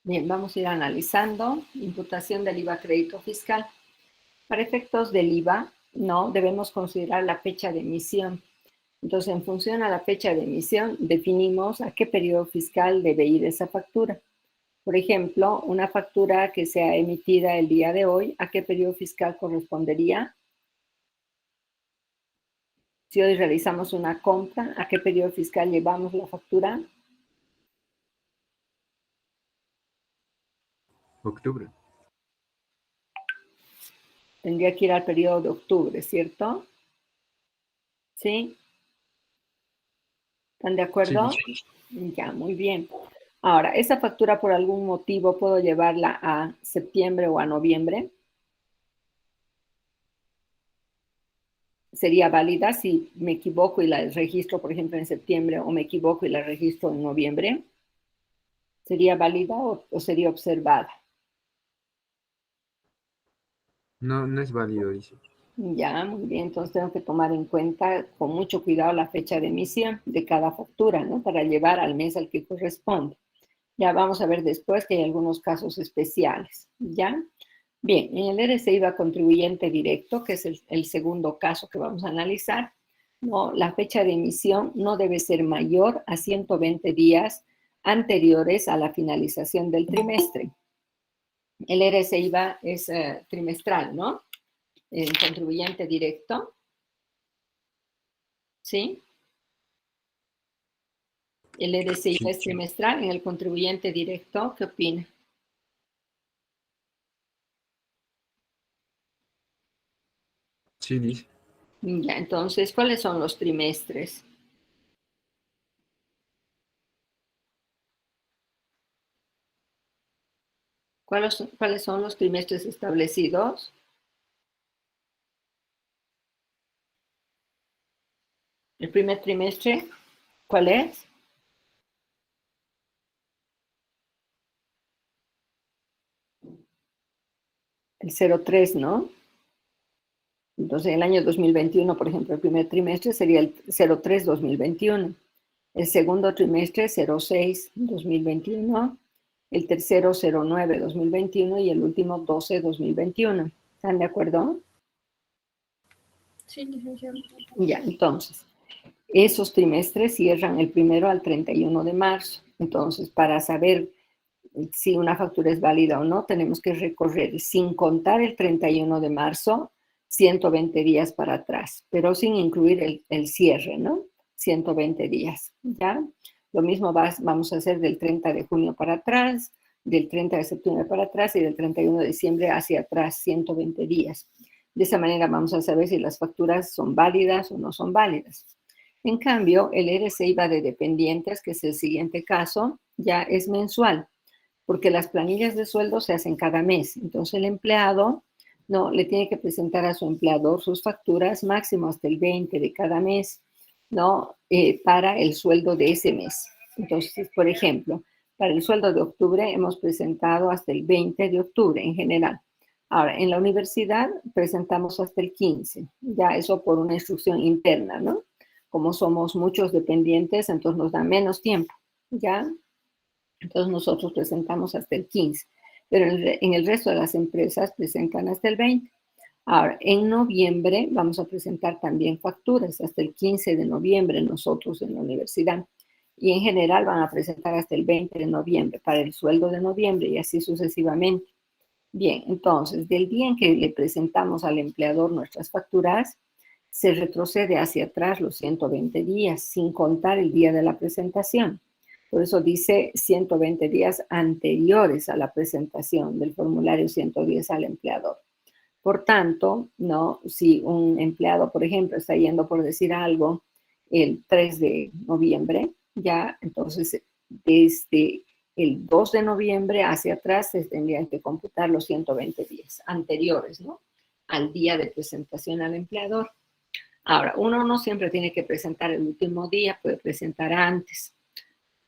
Bien, vamos a ir analizando imputación del IVA a crédito fiscal. Para efectos del IVA, no debemos considerar la fecha de emisión. Entonces, en función a la fecha de emisión, definimos a qué periodo fiscal debe ir esa factura. Por ejemplo, una factura que sea emitida el día de hoy, ¿a qué periodo fiscal correspondería? Si hoy realizamos una compra, ¿a qué periodo fiscal llevamos la factura? Octubre. Tendría que ir al periodo de octubre, ¿cierto? ¿Sí? ¿Están de acuerdo? Sí. Ya, muy bien. Ahora, ¿esa factura por algún motivo puedo llevarla a septiembre o a noviembre? ¿Sería válida si me equivoco y la registro, por ejemplo, en septiembre o me equivoco y la registro en noviembre? ¿Sería válida o sería observada? No, no es válido, dice. Ya, muy bien. Entonces tengo que tomar en cuenta con mucho cuidado la fecha de emisión de cada factura, ¿no? Para llevar al mes al que corresponde. Ya vamos a ver después que hay algunos casos especiales, ¿ya? Bien, en el RC IVA contribuyente directo, que es el segundo caso que vamos a analizar, no, la fecha de emisión no debe ser mayor a 120 días anteriores a la finalización del trimestre. El RC IVA es trimestral, ¿no? El contribuyente directo, ¿sí? El RC IVA es trimestral. En el contribuyente directo, ¿qué opina? Sí, dice. Ya, entonces, ¿cuáles son los trimestres? ¿Cuáles son los trimestres establecidos? El primer trimestre, ¿cuál es? El 03, ¿no? Entonces, el año 2021, por ejemplo, el primer trimestre sería el 03-2021. El segundo trimestre, 06-2021. El tercero, 09-2021. Y el último, 12-2021. ¿Están de acuerdo? Sí, licenciado. Ya, entonces, esos trimestres cierran el 1 al 31 de marzo. Entonces, para saber si una factura es válida o no, tenemos que recorrer, sin contar el 31 de marzo, 120 días para atrás, pero sin incluir el cierre, ¿no? 120 días, ¿ya? Lo mismo vamos a hacer del 30 de junio para atrás, del 30 de septiembre para atrás y del 31 de diciembre hacia atrás, 120 días. De esa manera vamos a saber si las facturas son válidas o no son válidas. En cambio, el RC IVA de dependientes, que es el siguiente caso, ya es mensual, porque las planillas de sueldo se hacen cada mes. Entonces el empleado no le tiene que presentar a su empleador sus facturas máximo hasta el 20 de cada mes, ¿no? Para el sueldo de ese mes. Entonces, por ejemplo, para el sueldo de octubre hemos presentado hasta el 20 de octubre en general. Ahora, en la universidad presentamos hasta el 15, ya eso por una instrucción interna, ¿no? Como somos muchos dependientes, entonces nos da menos tiempo, ¿ya? Entonces nosotros presentamos hasta el 15, pero en el resto de las empresas presentan hasta el 20. Ahora, en noviembre vamos a presentar también facturas hasta el 15 de noviembre nosotros en la universidad. Y en general van a presentar hasta el 20 de noviembre para el sueldo de noviembre y así sucesivamente. Bien, entonces, del día en que le presentamos al empleador nuestras facturas, se retrocede hacia atrás los 120 días, sin contar el día de la presentación. Por eso dice 120 días anteriores a la presentación del formulario 110 al empleador. Por tanto, ¿no? Si un empleado, por ejemplo, está yendo por decir algo el 3 de noviembre, ya entonces desde el 2 de noviembre hacia atrás se tendrían que computar los 120 días anteriores, ¿no? Al día de presentación al empleador. Ahora, uno no siempre tiene que presentar el último día, puede presentar antes.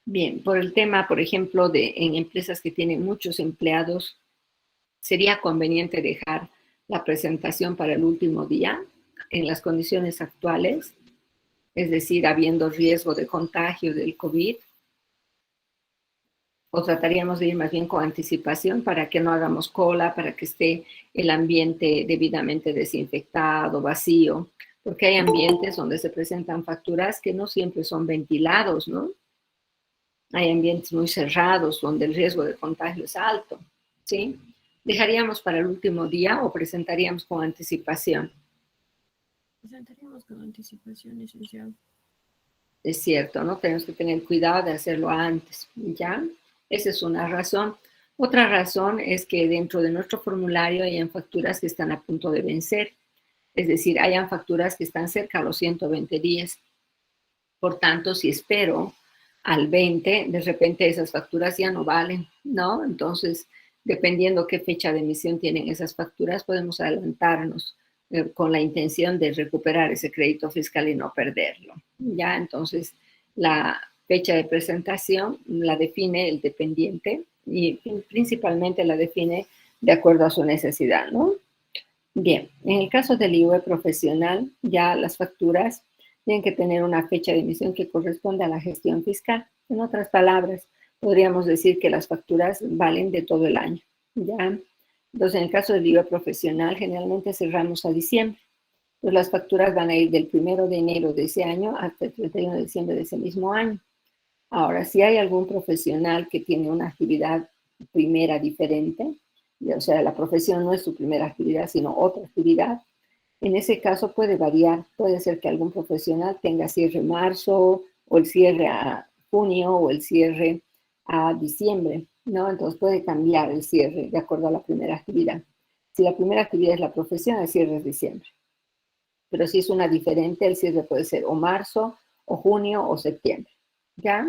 Bien, por el tema, por ejemplo, en empresas que tienen muchos empleados, sería conveniente dejar la presentación para el último día en las condiciones actuales, es decir, habiendo riesgo de contagio del COVID, o trataríamos de ir más bien con anticipación para que no hagamos cola, para que esté el ambiente debidamente desinfectado, vacío, porque hay ambientes donde se presentan facturas que no siempre son ventilados, ¿no? Hay ambientes muy cerrados donde el riesgo de contagio es alto, ¿sí? ¿Dejaríamos para el último día o presentaríamos con anticipación? Presentaríamos con anticipación, licenciado. Es cierto, ¿no? Tenemos que tener cuidado de hacerlo antes, ¿ya? Esa es una razón. Otra razón es que dentro de nuestro formulario hayan facturas que están a punto de vencer, es decir, hayan facturas que están cerca a los 120 días. Por tanto, si espero al 20, de repente esas facturas ya no valen, ¿no? Entonces, dependiendo qué fecha de emisión tienen esas facturas, podemos adelantarnos con la intención de recuperar ese crédito fiscal y no perderlo, ¿ya? Entonces, la fecha de presentación la define el dependiente y principalmente la define de acuerdo a su necesidad, ¿no? Bien, en el caso del IVA profesional, ya las facturas tienen que tener una fecha de emisión que corresponde a la gestión fiscal. En otras palabras, podríamos decir que las facturas valen de todo el año, ¿ya? Entonces, en el caso del IVA profesional, generalmente cerramos a diciembre. Pues las facturas van a ir del 1 de enero de ese año hasta el 31 de diciembre de ese mismo año. Ahora, si hay algún profesional que tiene una actividad primera diferente, o sea, la profesión no es su primera actividad, sino otra actividad, en ese caso puede variar. Puede ser que algún profesional tenga cierre marzo, o el cierre a junio, o el cierre a diciembre, ¿no? Entonces puede cambiar el cierre de acuerdo a la primera actividad. Si la primera actividad es la profesión, el cierre es diciembre. Pero si es una diferente, el cierre puede ser o marzo, o junio, o septiembre, ¿ya?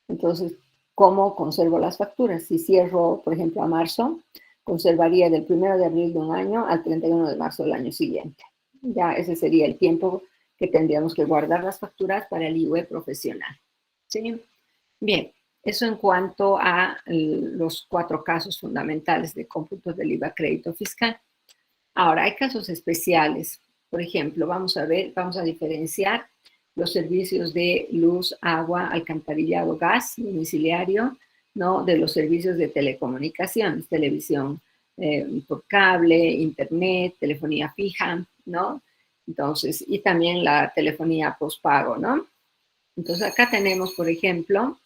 Entonces, ¿cómo conservo las facturas? Si cierro, por ejemplo, a marzo, conservaría del 1 de abril de un año al 31 de marzo del año siguiente. Ya ese sería el tiempo que tendríamos que guardar las facturas para el IVA profesional. ¿Sí? Bien, eso en cuanto a los 4 casos fundamentales de cómputo del IVA crédito fiscal. Ahora, hay casos especiales. Por ejemplo, vamos a diferenciar los servicios de luz, agua, alcantarillado, gas domiciliario, ¿no? De los servicios de telecomunicaciones, televisión por cable, internet, telefonía fija, ¿no? Entonces, y también la telefonía postpago, ¿no? Entonces, acá tenemos, por ejemplo,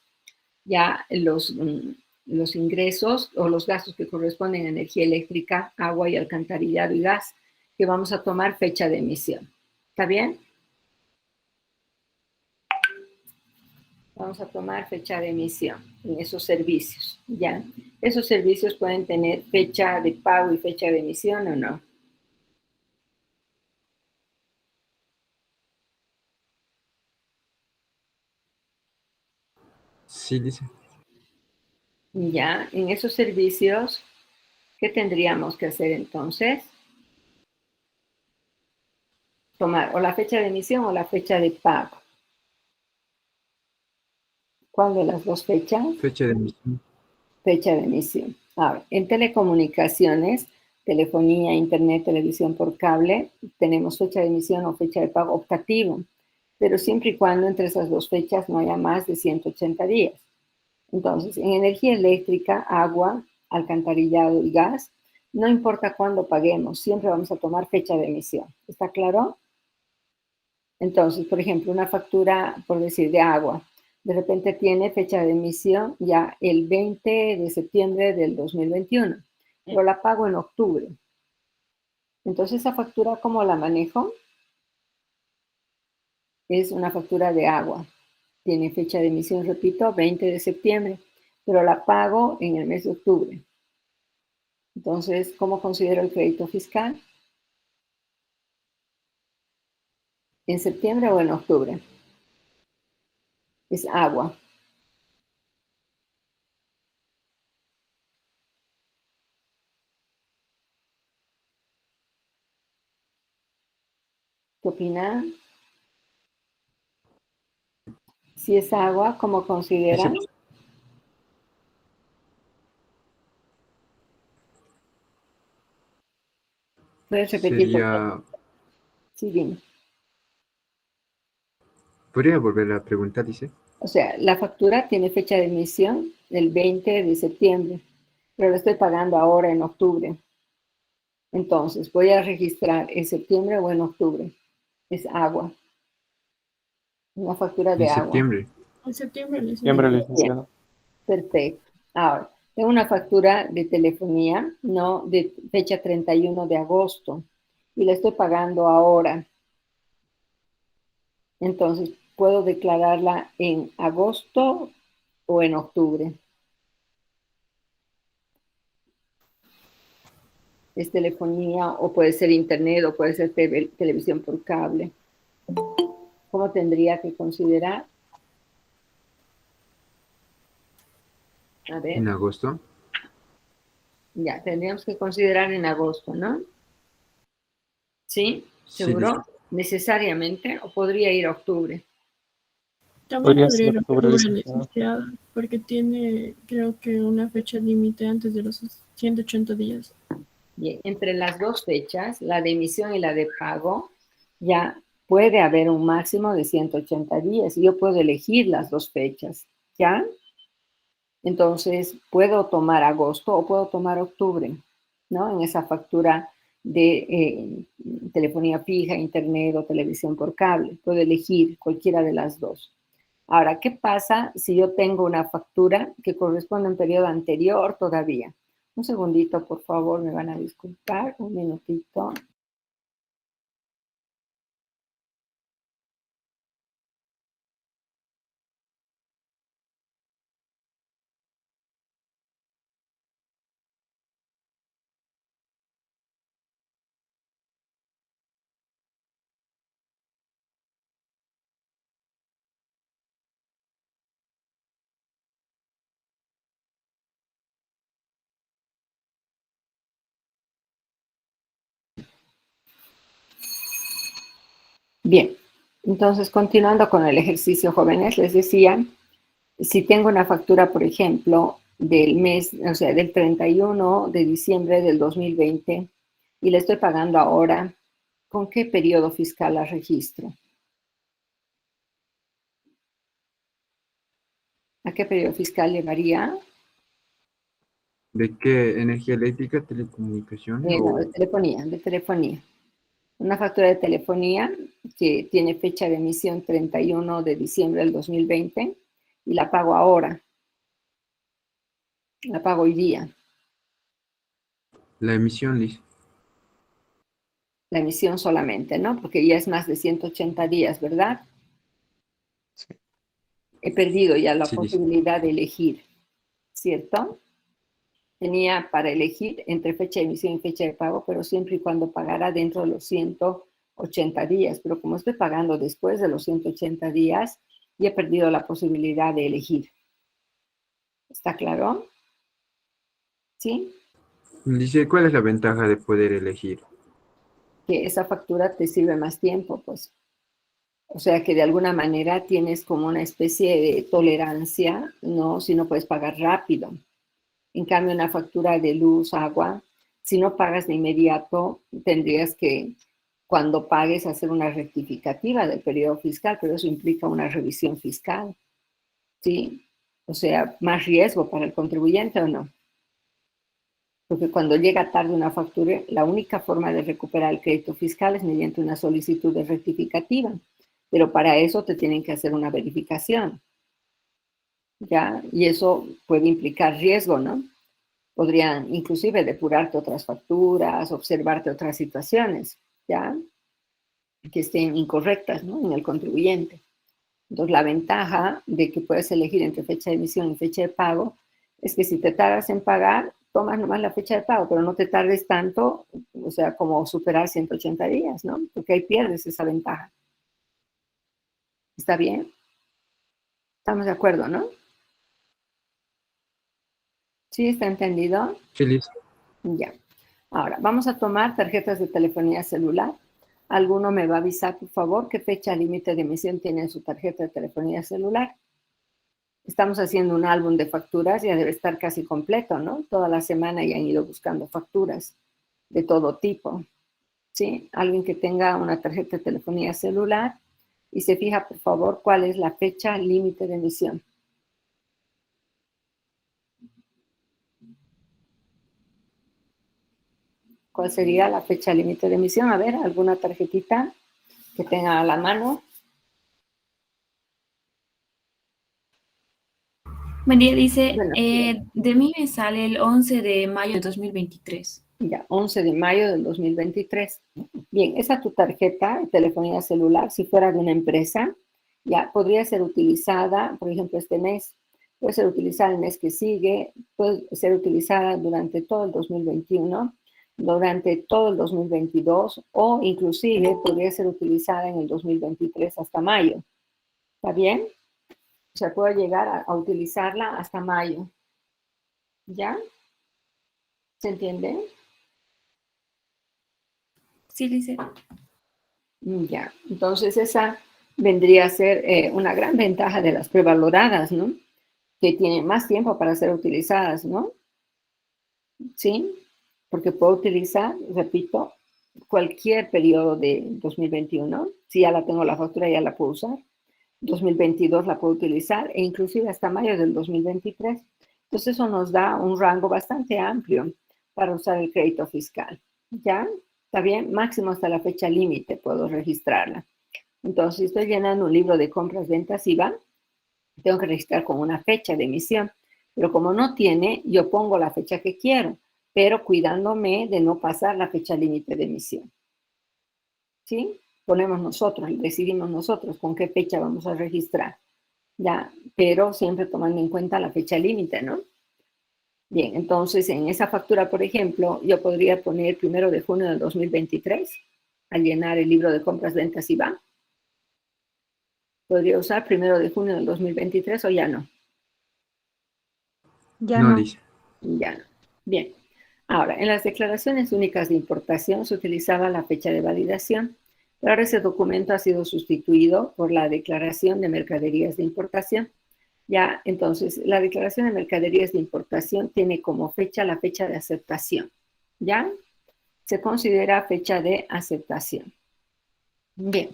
ya los ingresos o los gastos que corresponden a energía eléctrica, agua y alcantarillado y gas, que vamos a tomar fecha de emisión. ¿Está bien? Vamos a tomar fecha de emisión en esos servicios, ¿ya? Esos servicios pueden tener fecha de pago y fecha de emisión o no. Sí, dice. Ya, en esos servicios, ¿qué tendríamos que hacer entonces? Tomar o la fecha de emisión o la fecha de pago. ¿Cuál de las dos fechas? Fecha de emisión. Fecha de emisión. Ahora, en telecomunicaciones, telefonía, internet, televisión por cable, tenemos fecha de emisión o fecha de pago optativo, pero siempre y cuando entre esas dos fechas no haya más de 180 días. Entonces, en energía eléctrica, agua, alcantarillado y gas, no importa cuándo paguemos, siempre vamos a tomar fecha de emisión. ¿Está claro? Entonces, por ejemplo, una factura, por decir, de agua, de repente tiene fecha de emisión ya el 20 de septiembre del 2021, pero la pago en octubre. Entonces, esa factura, ¿cómo la manejo? Es una factura de agua. Tiene fecha de emisión, repito, 20 de septiembre, pero la pago en el mes de octubre. Entonces, ¿cómo considero el crédito fiscal? ¿En septiembre o en octubre? Es agua. ¿Qué opinan? Si es agua, ¿cómo consideran? ¿Puedes repetir, por favor? Sería. Sí, dime. ¿Podría volver a preguntar, dice? O sea, la factura tiene fecha de emisión el 20 de septiembre, pero lo estoy pagando ahora en octubre. Entonces, voy a registrar en septiembre o en octubre. Es agua. Una factura de En agua. septiembre. En septiembre, Siempre, licenciado. licenciado. Perfecto. Ahora, tengo una factura de telefonía, no de fecha 31 de agosto, y la estoy pagando ahora. Entonces, puedo declararla en agosto o en octubre. Es telefonía o puede ser internet o puede ser televisión por cable. ¿Cómo tendría que considerar? A ver, En agosto. ya, tendríamos que considerar en agosto, ¿no? ¿Sí? Sí, ¿Seguro? ¿Necesariamente? ¿O podría ir a octubre? También Podría podría ser ir a octubre, octubre, licenciado. licenciado, porque tiene, creo que una fecha límite antes de los 180 días. Bien, entre las dos fechas, la de emisión y la de pago, ya puede haber un máximo de 180 días y yo puedo elegir las dos fechas, ¿ya? Entonces, puedo tomar agosto o puedo tomar octubre, ¿no? En esa factura de telefonía fija, internet o televisión por cable. Puedo elegir cualquiera de las dos. Ahora, ¿qué pasa si yo tengo una factura que corresponde a un periodo anterior todavía? Un segundito, por favor, me van a disculpar, un minutito. Bien, entonces continuando con el ejercicio, jóvenes, les decía, si tengo una factura, por ejemplo, del mes, o sea, del 31 de diciembre del 2020 y la estoy pagando ahora, ¿con qué periodo fiscal la registro? ¿A qué periodo fiscal llevaría? ¿De qué? ¿Energía eléctrica, telecomunicaciones No, de o telefonía, de telefonía. Una factura de telefonía que tiene fecha de emisión 31 de diciembre del 2020 y la pago ahora, la pago hoy día. la emisión, Liz? La emisión solamente, ¿no? Porque ya es más de 180 días, ¿verdad? Sí. He perdido ya la Sí, Liz. posibilidad de elegir, ¿cierto? Tenía para elegir entre fecha de emisión y fecha de pago, pero siempre y cuando pagara dentro de los 180 días. Pero como estoy pagando después de los 180 días, ya he perdido la posibilidad de elegir. ¿Está claro? ¿Sí? Dice, ¿cuál es la ventaja de poder elegir? Que esa factura te sirve más tiempo, pues. O sea que de alguna manera tienes como una especie de tolerancia, ¿no? Si no puedes pagar rápido. En cambio, una factura de luz, agua, si no pagas de inmediato, tendrías que, cuando pagues, hacer una rectificativa del periodo fiscal, pero eso implica una revisión fiscal, ¿sí? O sea, más riesgo para el contribuyente o no. Porque cuando llega tarde una factura, la única forma de recuperar el crédito fiscal es mediante una solicitud de rectificativa. Pero para eso te tienen que hacer una verificación, ¿ya? Y eso puede implicar riesgo, ¿no? Podrían inclusive depurarte otras facturas, observarte otras situaciones, ¿ya? Que estén incorrectas, ¿no? En el contribuyente. Entonces, la ventaja de que puedes elegir entre fecha de emisión y fecha de pago es que si te tardas en pagar, tomas nomás la fecha de pago, pero no te tardes tanto, o sea, como superar 180 días, ¿no? Porque ahí pierdes esa ventaja. ¿Está bien? Estamos de acuerdo, ¿no? ¿Sí está entendido? Sí, Liz. Ya. Ahora, vamos a tomar tarjetas de telefonía celular. ¿Alguno me va a avisar, por favor, qué fecha límite de emisión tiene su tarjeta de telefonía celular? Estamos haciendo un álbum de facturas, ya debe estar casi completo, ¿no? Toda la semana ya han ido buscando facturas de todo tipo, ¿sí? Alguien que tenga una tarjeta de telefonía celular y se fija, por favor, cuál es la fecha límite de emisión. ¿Cuál sería la fecha límite de emisión? A ver, alguna tarjetita que tenga a la mano. Buen día, dice, Bueno, de mí me sale el 11 de mayo de 2023. ya, 11 de mayo del 2023. Bien, esa tu tarjeta de telefonía celular, si fuera de una empresa, ya podría ser utilizada, por ejemplo, este mes, puede ser utilizada el mes que sigue, puede ser utilizada durante todo el 2021, durante todo el 2022 o inclusive podría ser utilizada en el 2023 hasta mayo. ¿Está bien? O sea, puedo llegar a utilizarla hasta mayo. ¿Ya? ¿Se entiende? Sí, dice. Ya, entonces esa vendría a ser una gran ventaja de las prevaloradas, ¿no? Que tienen más tiempo para ser utilizadas, ¿no? Sí, porque puedo utilizar, repito, cualquier periodo de 2021. Si ya la tengo la factura, ya la puedo usar. 2022 la puedo utilizar e inclusive hasta mayo del 2023. Entonces eso nos da un rango bastante amplio para usar el crédito fiscal. ¿Ya? ¿Está bien? Máximo hasta la fecha límite puedo registrarla. Entonces, si estoy llenando un libro de compras, ventas, IVA, tengo que registrar con una fecha de emisión. Pero como no tiene, yo pongo la fecha que quiero, pero cuidándome de no pasar la fecha límite de emisión. ¿Sí? Ponemos nosotros, decidimos nosotros con qué fecha vamos a registrar. Ya, pero siempre tomando en cuenta la fecha límite, ¿no? Bien, entonces en esa factura, por ejemplo, yo podría poner 1 de junio del 2023 al llenar el libro de compras, ventas, IVA. ¿Podría usar 1 de junio del 2023 o ya no? Ya No, no. dice. Ya no. Bien. Ahora, en las declaraciones únicas de importación se utilizaba la fecha de validación, pero ahora ese documento ha sido sustituido por la declaración de mercaderías de importación. Ya, entonces, la declaración de mercaderías de importación tiene como fecha la fecha de aceptación. ¿Ya? Se considera fecha de aceptación. Bien.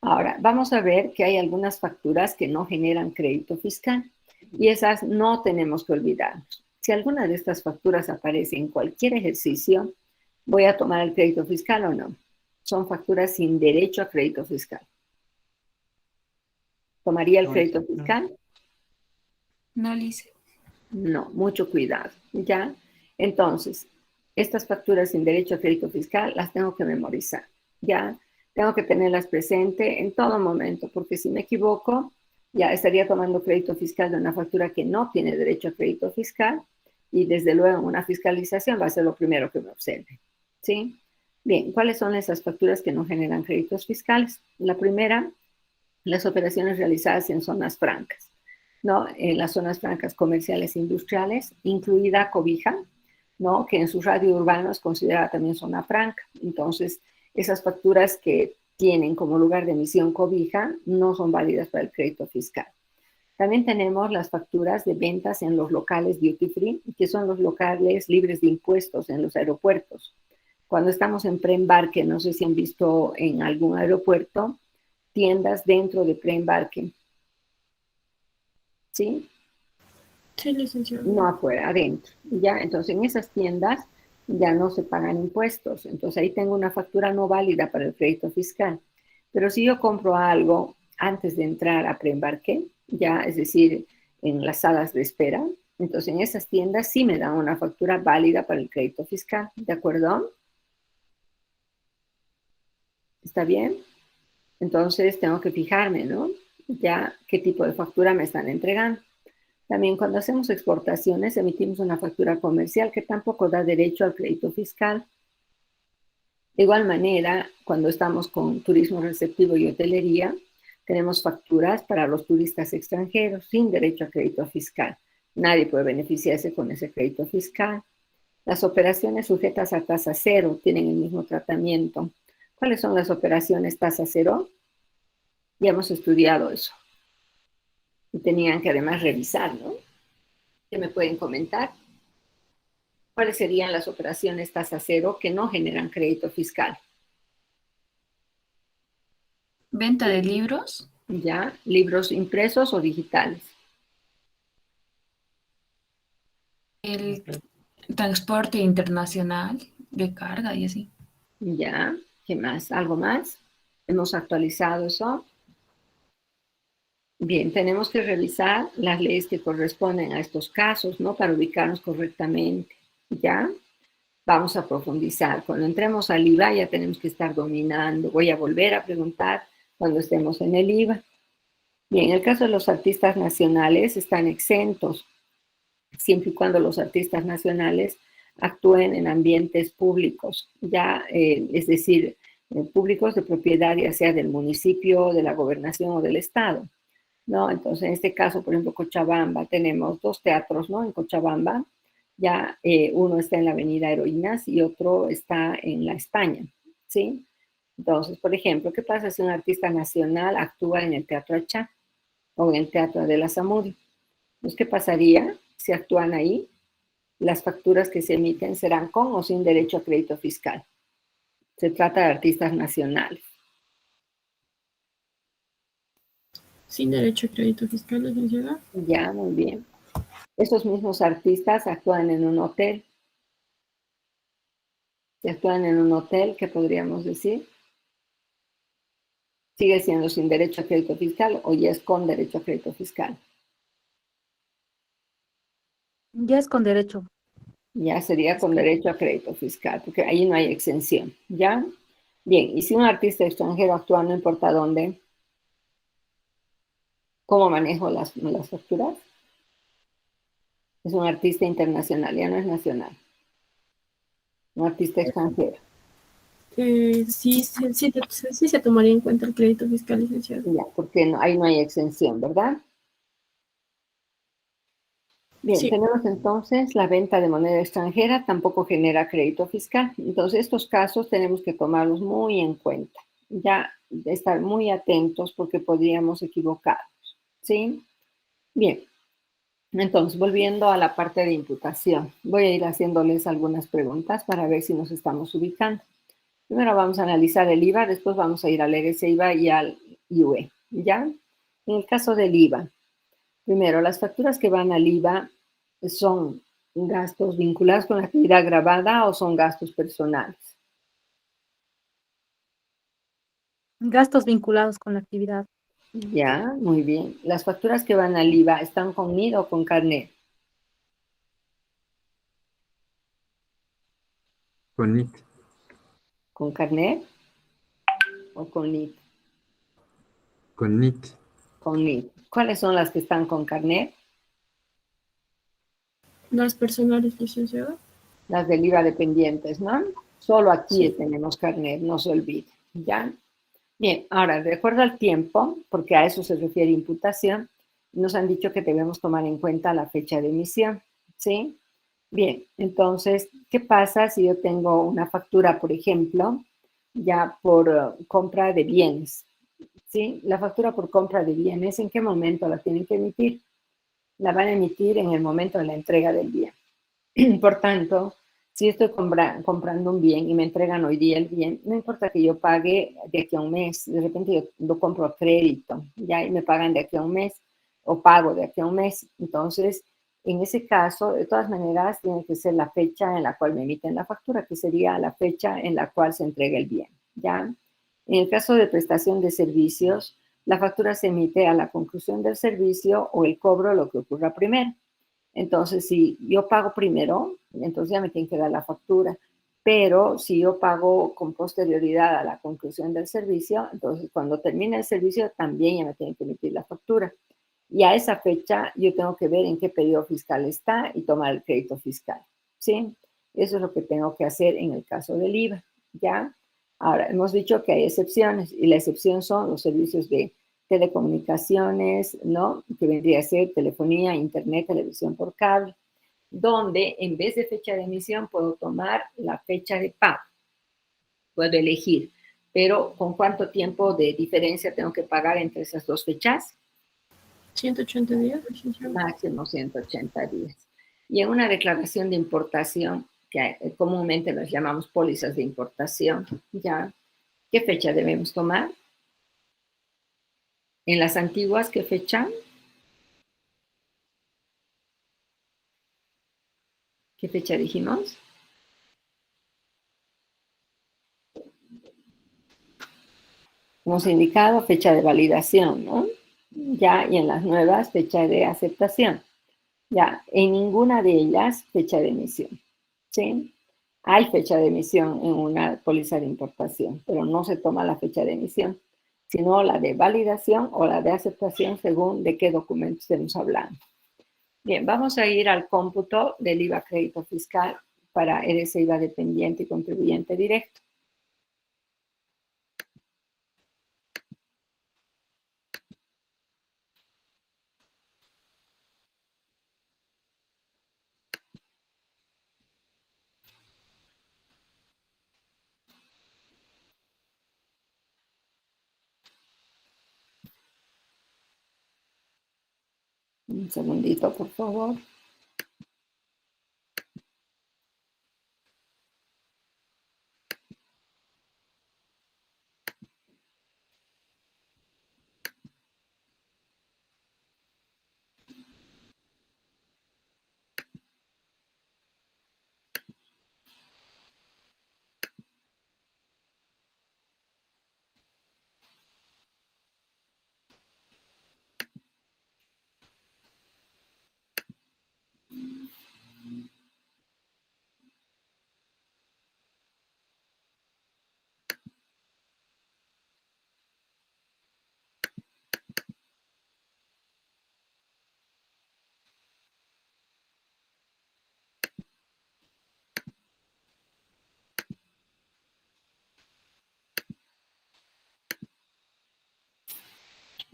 Ahora, vamos a ver que hay algunas facturas que no generan crédito fiscal y esas no tenemos que olvidarnos. Si alguna de estas facturas aparece en cualquier ejercicio, ¿voy a tomar el crédito fiscal o no? Son facturas sin derecho a crédito fiscal. ¿Tomaría el crédito fiscal? No, dice. No, mucho cuidado, ¿ya? Entonces, estas facturas sin derecho a crédito fiscal las tengo que memorizar, ¿ya? Tengo que tenerlas presente en todo momento, porque si me equivoco, ya estaría tomando crédito fiscal de una factura que no tiene derecho a crédito fiscal y desde luego una fiscalización va a ser lo primero que me observe, ¿sí? Bien, ¿cuáles son esas facturas que no generan créditos fiscales? La primera, las operaciones realizadas en zonas francas, ¿no? En las zonas francas comerciales e industriales, incluida Cobija, ¿no? Que en su radio urbano es considerada también zona franca. Entonces, esas facturas que tienen como lugar de emisión Cobija no son válidas para el crédito fiscal. También tenemos las facturas de ventas en los locales duty free, que son los locales libres de impuestos en los aeropuertos. Cuando estamos en preembarque, no sé si han visto en algún aeropuerto, tiendas dentro de preembarque. ¿Sí? Sí, licenciado. No afuera, adentro. Ya, entonces en esas tiendas ya no se pagan impuestos. Entonces ahí tengo una factura no válida para el crédito fiscal. Pero si yo compro algo antes de entrar a preembarque, ya, es decir, en las salas de espera, entonces en esas tiendas sí me dan una factura válida para el crédito fiscal. ¿De acuerdo? ¿Está bien? Entonces tengo que fijarme, ¿no? Ya qué tipo de factura me están entregando. También cuando hacemos exportaciones emitimos una factura comercial que tampoco da derecho al crédito fiscal. De igual manera, cuando estamos con turismo receptivo y hotelería, tenemos facturas para los turistas extranjeros sin derecho a crédito fiscal. Nadie puede beneficiarse con ese crédito fiscal. Las operaciones sujetas a tasa cero tienen el mismo tratamiento. ¿Cuáles son las operaciones tasa cero? Ya hemos estudiado eso. Y tenían que además revisar, ¿no? ¿Qué me pueden comentar? ¿Cuáles serían las operaciones tasa cero que no generan crédito fiscal? Venta de libros. ¿Ya? ¿Libros impresos o digitales? El transporte internacional recarga y así. Ya, ¿qué más? ¿Algo más? ¿Hemos actualizado eso? Bien, tenemos que revisar las leyes que corresponden a estos casos, ¿no? Para ubicarnos correctamente, ¿ya? Vamos a profundizar. Cuando entremos al IVA ya tenemos que estar dominando. Voy a volver a preguntar cuando estemos en el IVA. Bien, en el caso de los artistas nacionales están exentos, siempre y cuando los artistas nacionales actúen en ambientes públicos, ya, es decir, públicos de propiedad, ya sea del municipio, de la gobernación o del estado, ¿no? Entonces, en este caso, por ejemplo, Cochabamba, tenemos dos teatros, ¿no? En Cochabamba, ya uno está en la Avenida Heroínas y otro está en la España, ¿sí? Entonces, por ejemplo, ¿qué pasa si un artista nacional actúa en el Teatro Achá o en el Teatro de la Zamudio? Pues, ¿qué pasaría si actúan ahí? Las facturas que se emiten serán con o sin derecho a crédito fiscal. Se trata de artistas nacionales. Sin derecho a crédito fiscal, licenciada. Ya, muy bien. Esos mismos artistas actúan en un hotel. Si actúan en un hotel, ¿qué podríamos decir? ¿Sigue siendo sin derecho a crédito fiscal o ya es con derecho a crédito fiscal? Ya es con derecho. Ya sería con derecho a crédito fiscal, porque ahí no hay exención, ¿ya? Bien, y si un artista extranjero actúa no importa dónde, ¿cómo manejo las facturas? Es un artista internacional, ya no es nacional. Un artista extranjero. Sí se tomaría en cuenta el crédito fiscal, licenciada. Ya, porque ahí no hay exención, ¿verdad? Bien, Sí. tenemos entonces la venta de moneda extranjera, tampoco genera crédito fiscal. Entonces, estos casos tenemos que tomarlos muy en cuenta. Ya, estar muy atentos porque podríamos equivocarnos, ¿sí? Bien, entonces, volviendo a la parte de imputación, voy a ir haciéndoles algunas preguntas para ver si nos estamos ubicando. Primero vamos a analizar el IVA, después vamos a ir al ERC IVA y al IUE, ¿ya? En el caso del IVA, primero, las facturas que van al IVA son gastos vinculados con la actividad grabada o son gastos personales. Gastos vinculados con la actividad. Ya, muy bien. Las facturas que van al IVA están con NID o con carnet. Con NIT. ¿Con carnet o con NID? Con NIT. Con NID. ¿Cuáles son las que están con carnet? Las personales, licenciada. Las del IVA dependientes, ¿no? Solo aquí Sí. tenemos carnet, no se olvide, ¿ya? Bien, ahora, de acuerdo al tiempo, porque a eso se refiere imputación, nos han dicho que debemos tomar en cuenta la fecha de emisión, ¿sí? Bien, entonces, ¿qué pasa si yo tengo una factura, por ejemplo, ya por compra de bienes, ¿sí? La factura por compra de bienes, ¿en qué momento la tienen que emitir? La van a emitir en el momento de la entrega del bien. Por tanto, si estoy comprando un bien y me entregan hoy día el bien, no importa que yo pague de aquí a un mes, de repente yo lo compro a crédito, ya y me pagan de aquí a un mes o pago de aquí a un mes. Entonces, en ese caso, de todas maneras, tiene que ser la fecha en la cual me emiten la factura, que sería la fecha en la cual se entrega el bien, ¿ya? En el caso de prestación de servicios, la factura se emite a la conclusión del servicio o el cobro, lo que ocurra primero. Entonces, si yo pago primero, entonces ya me tienen que dar la factura. Pero si yo pago con posterioridad a la conclusión del servicio, entonces cuando termine el servicio también ya me tienen que emitir la factura. Y a esa fecha yo tengo que ver en qué periodo fiscal está y tomar el crédito fiscal, ¿sí? Eso es lo que tengo que hacer en el caso del IVA, ¿ya? Ahora, hemos dicho que hay excepciones y la excepción son los servicios de telecomunicaciones, ¿no? Que vendría a ser telefonía, internet, televisión por cable, donde en vez de fecha de emisión puedo tomar la fecha de pago. Puedo elegir, pero ¿con cuánto tiempo de diferencia tengo que pagar entre esas dos fechas? 180 días, licenciada. Máximo 180 días. Y en una declaración de importación, que comúnmente las llamamos pólizas de importación, ¿ya? ¿Qué fecha debemos tomar? En las antiguas, ¿qué fecha? ¿Qué fecha dijimos? hemos indicado fecha de validación, ¿no? Ya, y en las nuevas, fecha de aceptación. Ya, en ninguna de ellas, fecha de emisión, ¿sí? Hay fecha de emisión en una póliza de importación, pero no se toma la fecha de emisión, sino la de validación o la de aceptación según de qué documento estemos hablando. Bien, vamos a ir al cómputo del IVA crédito fiscal para ERES IVA dependiente y contribuyente directo. Un segundito, por favor.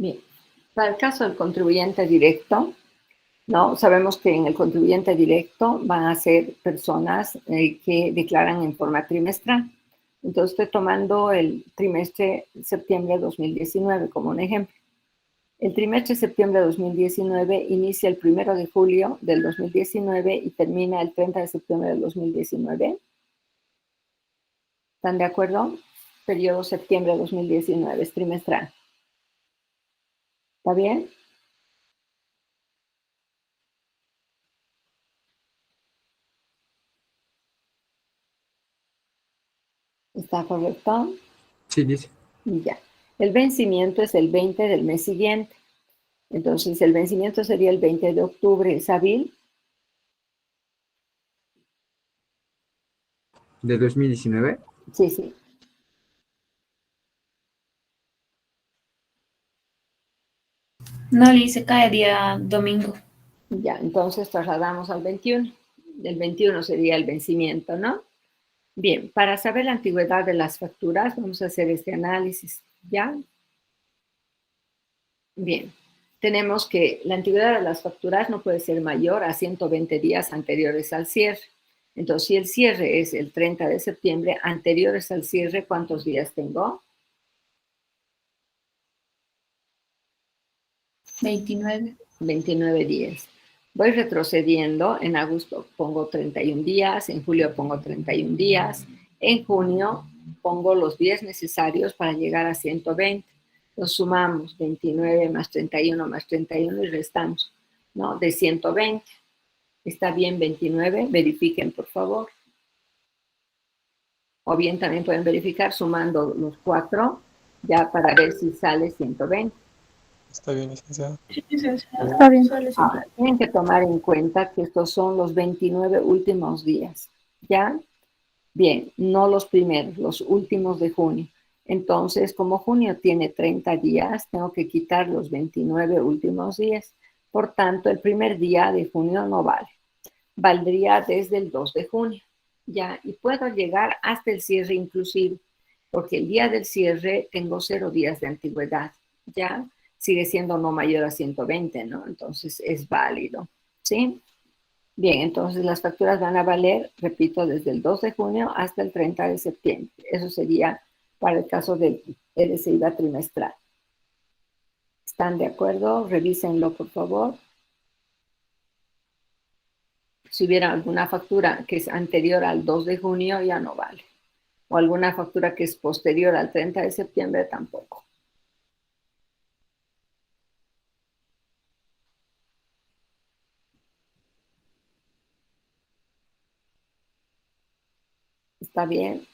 Bien, para el caso del contribuyente directo, ¿no? Sabemos que en el contribuyente directo van a ser personas que declaran en forma trimestral. Entonces estoy tomando el trimestre septiembre de 2019 como un ejemplo. El trimestre septiembre de 2019 inicia el 1 de julio del 2019 y termina el 30 de septiembre del 2019. ¿Están de acuerdo? Periodo septiembre de 2019 es trimestral. ¿Está bien? ¿Está correcto? Sí, dice. Y ya. El vencimiento es el 20 del mes siguiente. Entonces, el vencimiento sería el 20 de octubre. ¿Es hábil? ¿De 2019? Sí, sí. No, le hice cae día domingo. Ya, entonces trasladamos al 21. El 21 sería el vencimiento, ¿no? Bien, para saber la antigüedad de las facturas, vamos a hacer este análisis, ¿ya? Bien, tenemos que la antigüedad de las facturas no puede ser mayor a 120 días anteriores al cierre. Entonces, si el cierre es el 30 de septiembre, anteriores al cierre, ¿cuántos días tengo? 29. 29 días. Voy retrocediendo, en agosto pongo 31 días, en julio pongo 31 días, en junio pongo los días necesarios para llegar a 120. Los sumamos 29 más 31 más 31 y restamos, ¿no? De 120. ¿Está bien 29? Verifiquen, por favor. O bien también pueden verificar sumando los 4 ya para ver si sale 120. Está bien, licenciado. Sí, licenciado. Está bien. Sale siempre. Ahora, tienen que tomar en cuenta que estos son los 29 últimos días, ¿ya? Bien, no los primeros, los últimos de junio. Entonces, como junio tiene 30 días, tengo que quitar los 29 últimos días. Por tanto, el primer día de junio no vale. Valdría desde el 2 de junio, ¿ya? Y puedo llegar hasta el cierre inclusive, porque el día del cierre tengo 0 días de antigüedad, ¿ya? Sigue siendo no mayor a 120, ¿no? Entonces es válido, ¿sí? Bien, entonces las facturas van a valer, repito, desde el 2 de junio hasta el 30 de septiembre. Eso sería para el caso del IVA trimestral. ¿Están de acuerdo? Revísenlo, por favor. Si hubiera alguna factura que es anterior al 2 de junio, ya no vale. O alguna factura que es posterior al 30 de septiembre, tampoco. ¿Está bien?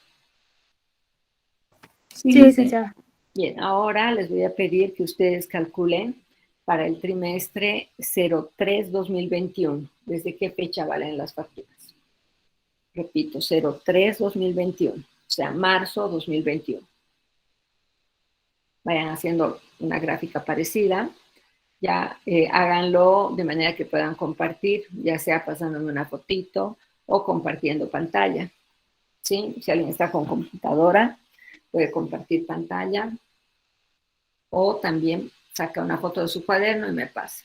Sí, Sí, dice. licenciada. Bien, ahora les voy a pedir que ustedes calculen para el trimestre 03-2021. ¿Desde qué fecha valen las facturas? Repito, 03-2021, o sea, marzo 2021. Vayan haciendo una gráfica parecida. Ya háganlo de manera que puedan compartir, ya sea pasándome una fotito o compartiendo pantalla. ¿Sí? Si alguien está con computadora, puede compartir pantalla o también saca una foto de su cuaderno y me pasa.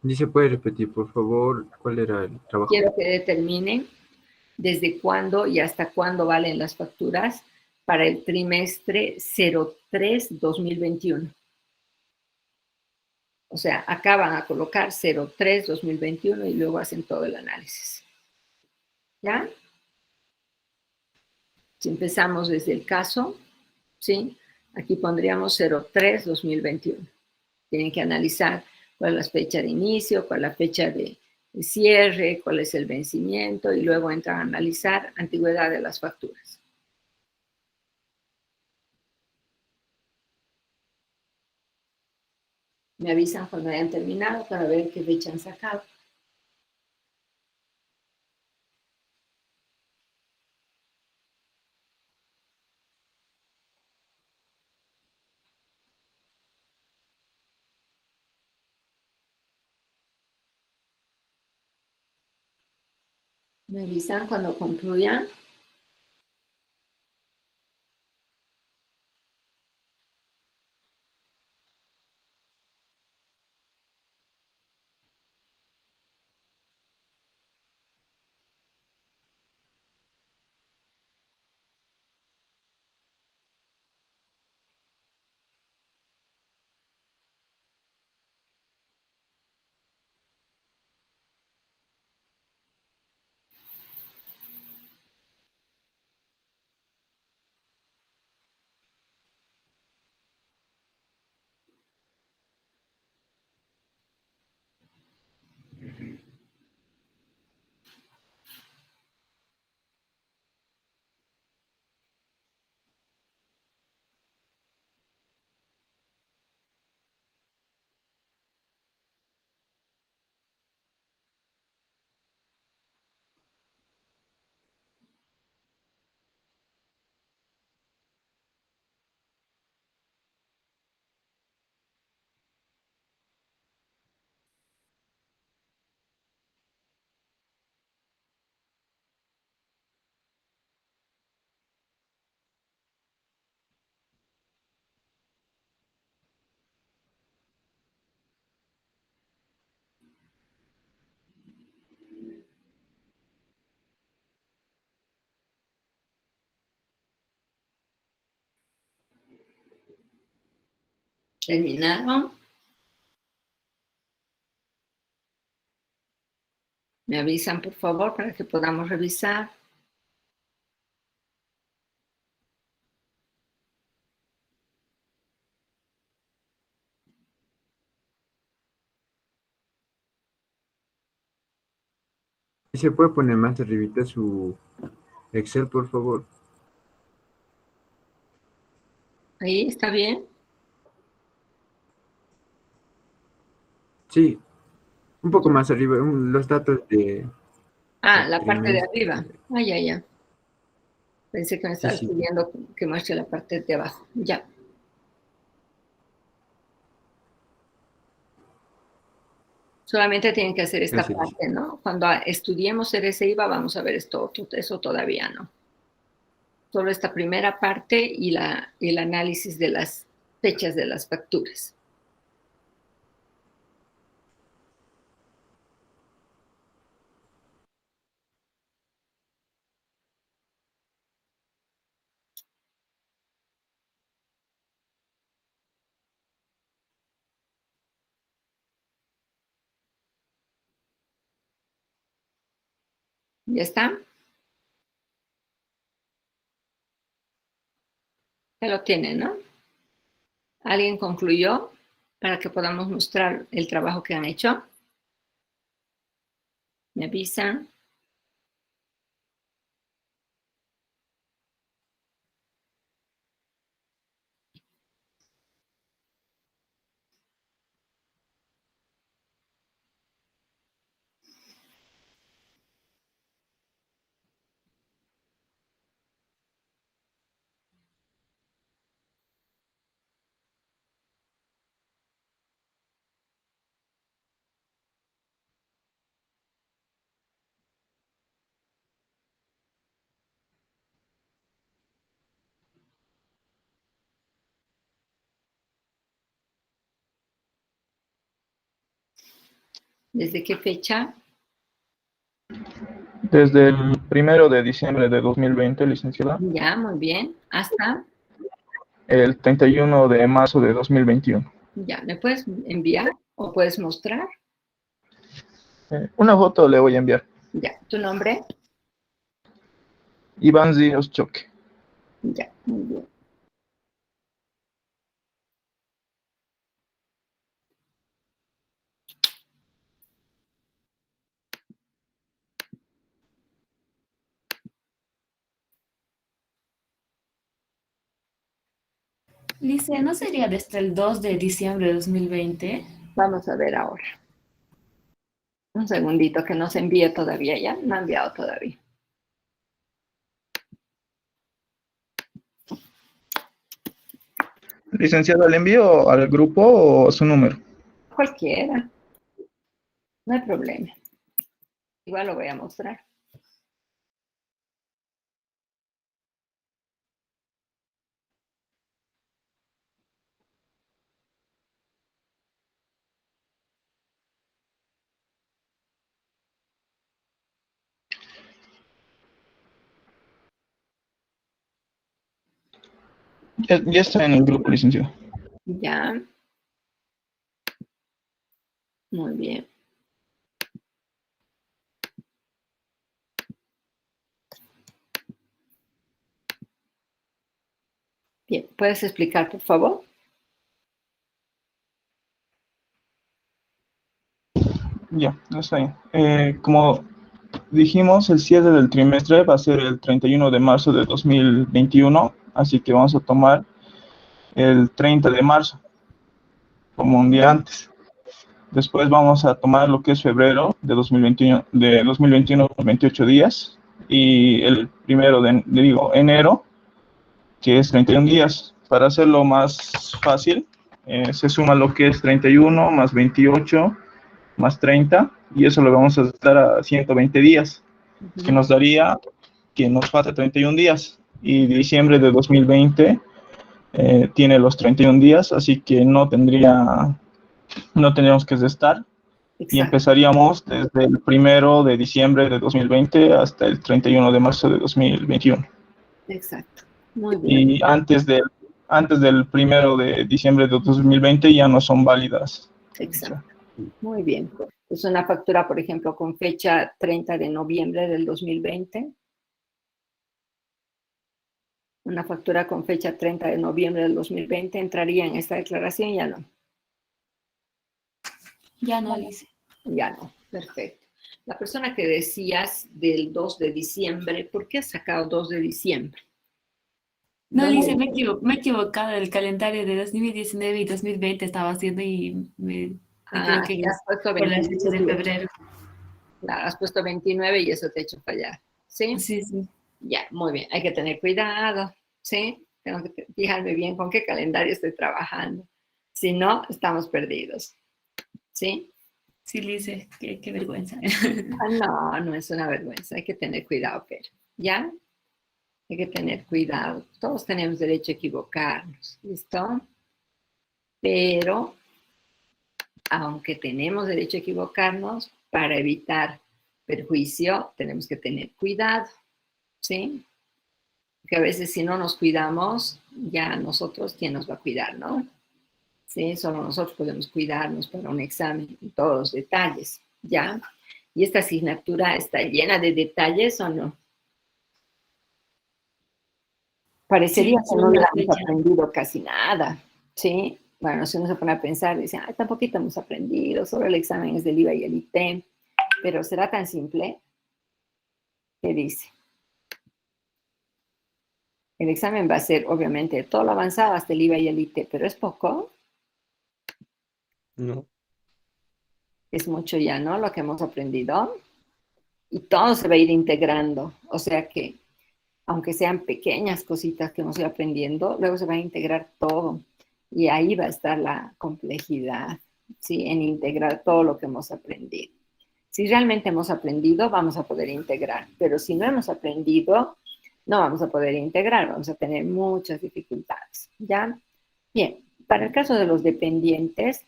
Dice, ¿puede repetir, por favor, cuál era el trabajo? Quiero que determinen desde cuándo y hasta cuándo valen las facturas para el trimestre 03-2021. O sea, acá van a colocar 03-2021 y luego hacen todo el análisis. ¿Ya? Si empezamos desde el caso, ¿sí? Aquí pondríamos 03-2021. Tienen que analizar cuál es la fecha de inicio, cuál es la fecha de cierre, cuál es el vencimiento y luego entran a analizar antigüedad de las facturas. Me avisan cuando hayan terminado para ver qué fecha han sacado. Me avisan cuando concluyan. ¿Terminaron? Me avisan, por favor, para que podamos revisar. ¿Se puede poner más arribita su Excel, por favor? Ahí, ¿está bien? Sí, un poco más arriba, los datos de Ah, el la parte de trimestre. arriba. Ah, ya, ya. Pensé que me Sí, estabas sí, pidiendo que muestre la parte de abajo. Ya. Solamente tienen que hacer esta así dice. parte, ¿no? Cuando estudiemos CRC-IVA vamos a ver esto, eso todavía no. Solo esta primera parte y el análisis de las fechas de las facturas. ¿Ya está? Ya lo tienen, ¿no? ¿Alguien concluyó para que podamos mostrar el trabajo que han hecho? Me avisan. ¿Desde qué fecha? Desde el 1 de diciembre de 2020, licenciada, Ya, muy bien. Hasta, el 31 de marzo de 2021. ya, ¿me puedes enviar o puedes mostrar? Una foto le voy a enviar. Ya, ¿tu nombre? Iván Zíos Choque. Ya, muy bien. Lice, ¿no sería desde el 2 de diciembre de 2020? Vamos a ver ahora. Un segundito que no se envíe todavía, ¿ya? No ha enviado todavía. Licenciada, ¿le envío al grupo o su número? Cualquiera. No hay problema. Igual lo voy a mostrar. Ya está en el grupo, licenciado. Ya. Muy bien. Bien, ¿puedes explicar, por favor? Ya está bien. Como dijimos, el cierre del trimestre va a ser el 31 de marzo de 2021, así que vamos a tomar el 30 de marzo, como un día antes. Después vamos a tomar lo que es febrero de 2021 con 28 días, y el primero enero, que es 31 días. Para hacerlo más fácil, se suma lo que es 31 más 28 más 30, y eso lo vamos a dar a 120 días, que nos daría que nos falta 31 días, y diciembre de 2020 tiene los 31 días, así que no tendríamos que restar, y Exacto. empezaríamos desde el 1 de diciembre de 2020 hasta el 31 de marzo de 2021. Exacto. Muy bien. Y antes del 1 de diciembre de 2020 ya no son válidas. Exacto. Muy bien. Es una factura, por ejemplo, con fecha 30 de noviembre del 2020. Una factura con fecha 30 de noviembre del 2020 entraría en esta declaración, ya no. Ya no, Lice. Ya no. Perfecto. La persona que decías del 2 de diciembre, ¿por qué has sacado 2 de diciembre? No, Lice, me he equivocado. El calendario de 2019 y 2020 estaba haciendo y me equivoqué Ya has puesto por la fecha de 29. febrero. Claro, has puesto 29 y eso te ha hecho fallar. ¿Sí? Sí, sí. Ya, muy bien. Hay que tener cuidado. ¿Sí? Tengo que fijarme bien con qué calendario estoy trabajando. Si no, estamos perdidos. ¿Sí? Sí, Lice, qué vergüenza. No, no es una vergüenza. Hay que tener cuidado, pero. ¿Ya? Hay que tener cuidado. Todos tenemos derecho a equivocarnos. ¿Listo? Pero, aunque tenemos derecho a equivocarnos, para evitar perjuicio, tenemos que tener cuidado. ¿Sí? Porque a veces si no nos cuidamos, ya nosotros, ¿quién nos va a cuidar, no? Sí, solo nosotros podemos cuidarnos para un examen y todos los detalles, ¿ya? ¿Y esta asignatura está llena de detalles o no? Parecería Sí, que no una la hemos fecha. aprendido casi nada, ¿sí? Bueno, si uno se pone a pensar, dice, ay, tampoco hemos aprendido, solo el examen es del IVA y el ITEM. pero será tan simple que dice, el examen va a ser, obviamente, todo lo avanzado hasta el IVA y el IT, pero es poco, No. es mucho ya, ¿no? Lo que hemos aprendido. Y todo se va a ir integrando. O sea que, aunque sean pequeñas cositas que hemos ido aprendiendo, luego se va a integrar todo. Y ahí va a estar la complejidad, ¿sí? En integrar todo lo que hemos aprendido. Si realmente hemos aprendido, vamos a poder integrar. Pero si no hemos aprendido, no vamos a poder integrar. Vamos a tener muchas dificultades, ¿ya? Bien, para el caso de los dependientes,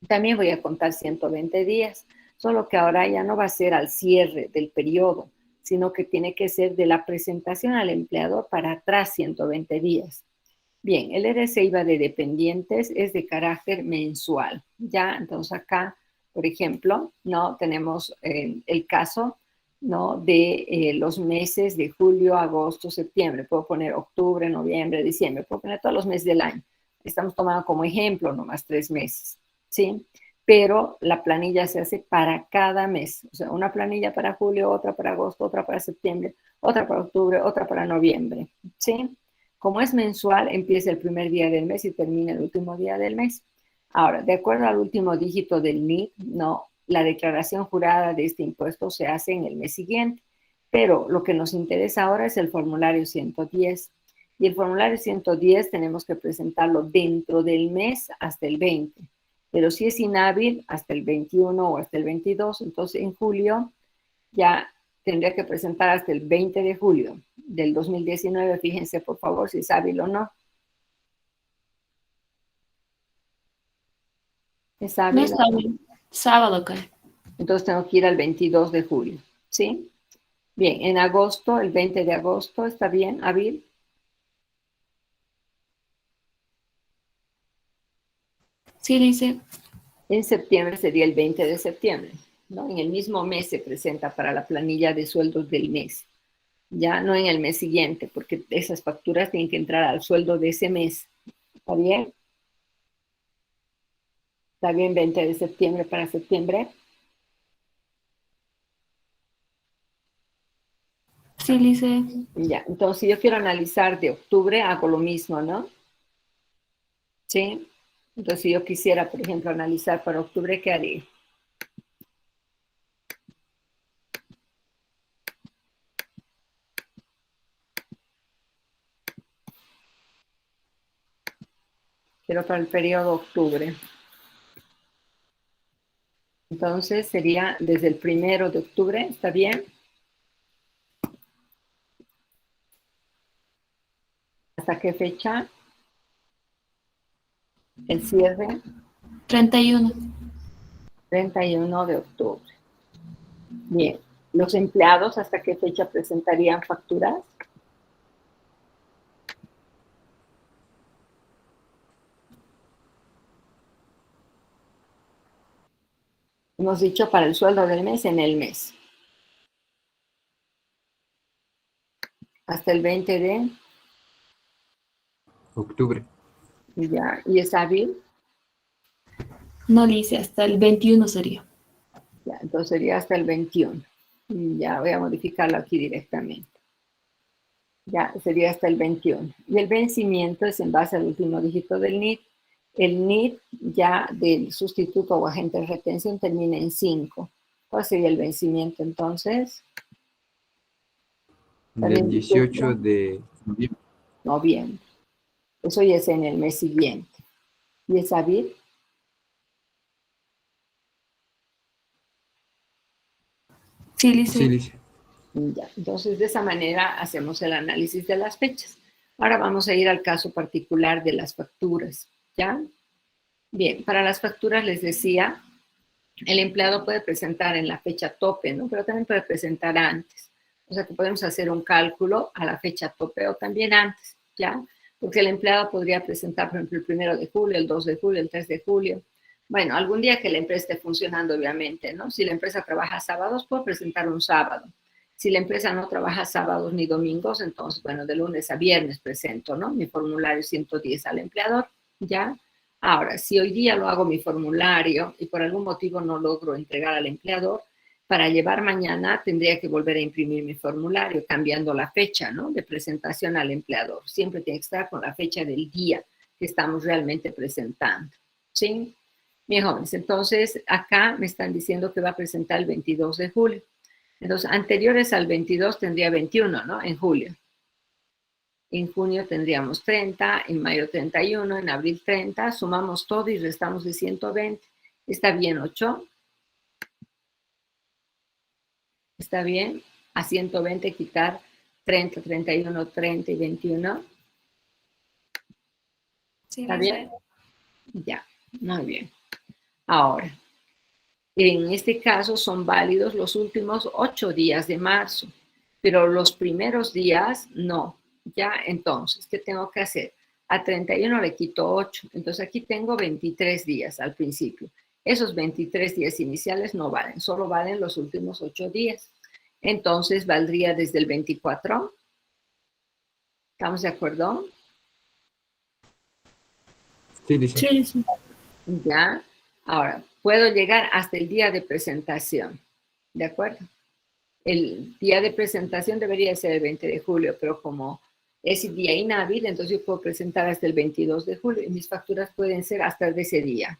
también voy a contar 120 días, solo que ahora ya no va a ser al cierre del periodo, sino que tiene que ser de la presentación al empleador para atrás 120 días. Bien, el RCIVA de dependientes es de carácter mensual, ¿ya? Entonces acá, por ejemplo, no tenemos el caso, ¿no? De los meses de julio, agosto, septiembre. Puedo poner octubre, noviembre, diciembre. Puedo poner todos los meses del año. Estamos tomando como ejemplo nomás 3 meses, ¿sí? Pero la planilla se hace para cada mes. O sea, una planilla para julio, otra para agosto, otra para septiembre, otra para octubre, otra para noviembre, ¿sí? Como es mensual, empieza el primer día del mes y termina el último día del mes. Ahora, de acuerdo al último dígito del NIT, no, la declaración jurada de este impuesto se hace en el mes siguiente, pero lo que nos interesa ahora es el formulario 110. Y el formulario 110 tenemos que presentarlo dentro del mes hasta el 20. Pero si es inhábil, hasta el 21 o hasta el 22, entonces en julio ya tendría que presentar hasta el 20 de julio del 2019. Fíjense, por favor, si es hábil o no. ¿Es No hábil? está bien. Sábado, cae. Entonces tengo que ir al 22 de julio, ¿sí? Bien, en agosto, el 20 de agosto, ¿está bien, hábil? Sí, dice. En septiembre sería el 20 de septiembre, ¿no? En el mismo mes se presenta para la planilla de sueldos del mes, ya no en el mes siguiente, porque esas facturas tienen que entrar al sueldo de ese mes. ¿Está bien? ¿Está bien 20 de septiembre para septiembre? Sí, dice. Ya, entonces si yo quiero analizar de octubre, hago lo mismo, ¿no? ¿Sí? Entonces si yo quisiera, por ejemplo, analizar para octubre, ¿qué haría? Quiero para el periodo octubre. Entonces sería desde el 1 de octubre, ¿está bien? ¿Hasta qué fecha? El cierre, 31. 31 de octubre. Bien. ¿Los empleados hasta qué fecha presentarían facturas? Hemos dicho para el sueldo del mes en el mes. Hasta el 20 de Octubre. ya. ¿Y es hábil? No dice, hasta el 21 sería. Ya, entonces sería hasta el 21. Ya voy a modificarlo aquí directamente. Ya, sería hasta el 21. Y el vencimiento es en base al último dígito del NIT. El NIT ya del sustituto o agente de retención termina en 5. ¿Cuál sería el vencimiento entonces? Del 18 de noviembre. Noviembre. Eso ya es en el mes siguiente. ¿Y es hábil? Sí, dice. Sí, dice. Ya. Entonces, de esa manera hacemos el análisis de las fechas. Ahora vamos a ir al caso particular de las facturas, ¿ya? Bien, para las facturas les decía, el empleado puede presentar en la fecha tope, ¿no? Pero también puede presentar antes. O sea que podemos hacer un cálculo a la fecha tope o también antes, ¿ya? Porque el empleado podría presentar, por ejemplo, el 1 de julio, el 2 de julio, el 3 de julio. Bueno, algún día que la empresa esté funcionando, obviamente, ¿no? Si la empresa trabaja sábados, puedo presentar un sábado. Si la empresa no trabaja sábados ni domingos, entonces, bueno, de lunes a viernes presento, ¿no? Mi formulario 110 al empleador, ¿ya? Ahora, si hoy día lo hago mi formulario y por algún motivo no logro entregar al empleador, para llevar mañana tendría que volver a imprimir mi formulario, cambiando la fecha, ¿no? De presentación al empleador. Siempre tiene que estar con la fecha del día que estamos realmente presentando, ¿sí? Bien, jóvenes, entonces acá me están diciendo que va a presentar el 22 de julio. Entonces, anteriores al 22 tendría 21, ¿no? En julio. En junio tendríamos 30, en mayo 31, en abril 30, sumamos todo y restamos de 120. ¿Está bien 8? ¿Está bien? A 120 quitar 30, 31, 30 y 21. Sí, ¿Está Lisa. bien? Ya, muy bien. Ahora, en este caso son válidos los últimos 8 días de marzo, pero los primeros días no. Ya, entonces, ¿qué tengo que hacer? A 31 le quito 8, entonces aquí tengo 23 días al principio. Esos 23 días iniciales no valen, solo valen los últimos 8 días. Entonces, valdría desde el 24. ¿Estamos de acuerdo? Sí, dice. Sí, sí. Ya. Ahora, puedo llegar hasta el día de presentación. ¿De acuerdo? El día de presentación debería ser el 20 de julio, pero como es día inhábil, entonces yo puedo presentar hasta el 22 de julio y mis facturas pueden ser hasta de ese día.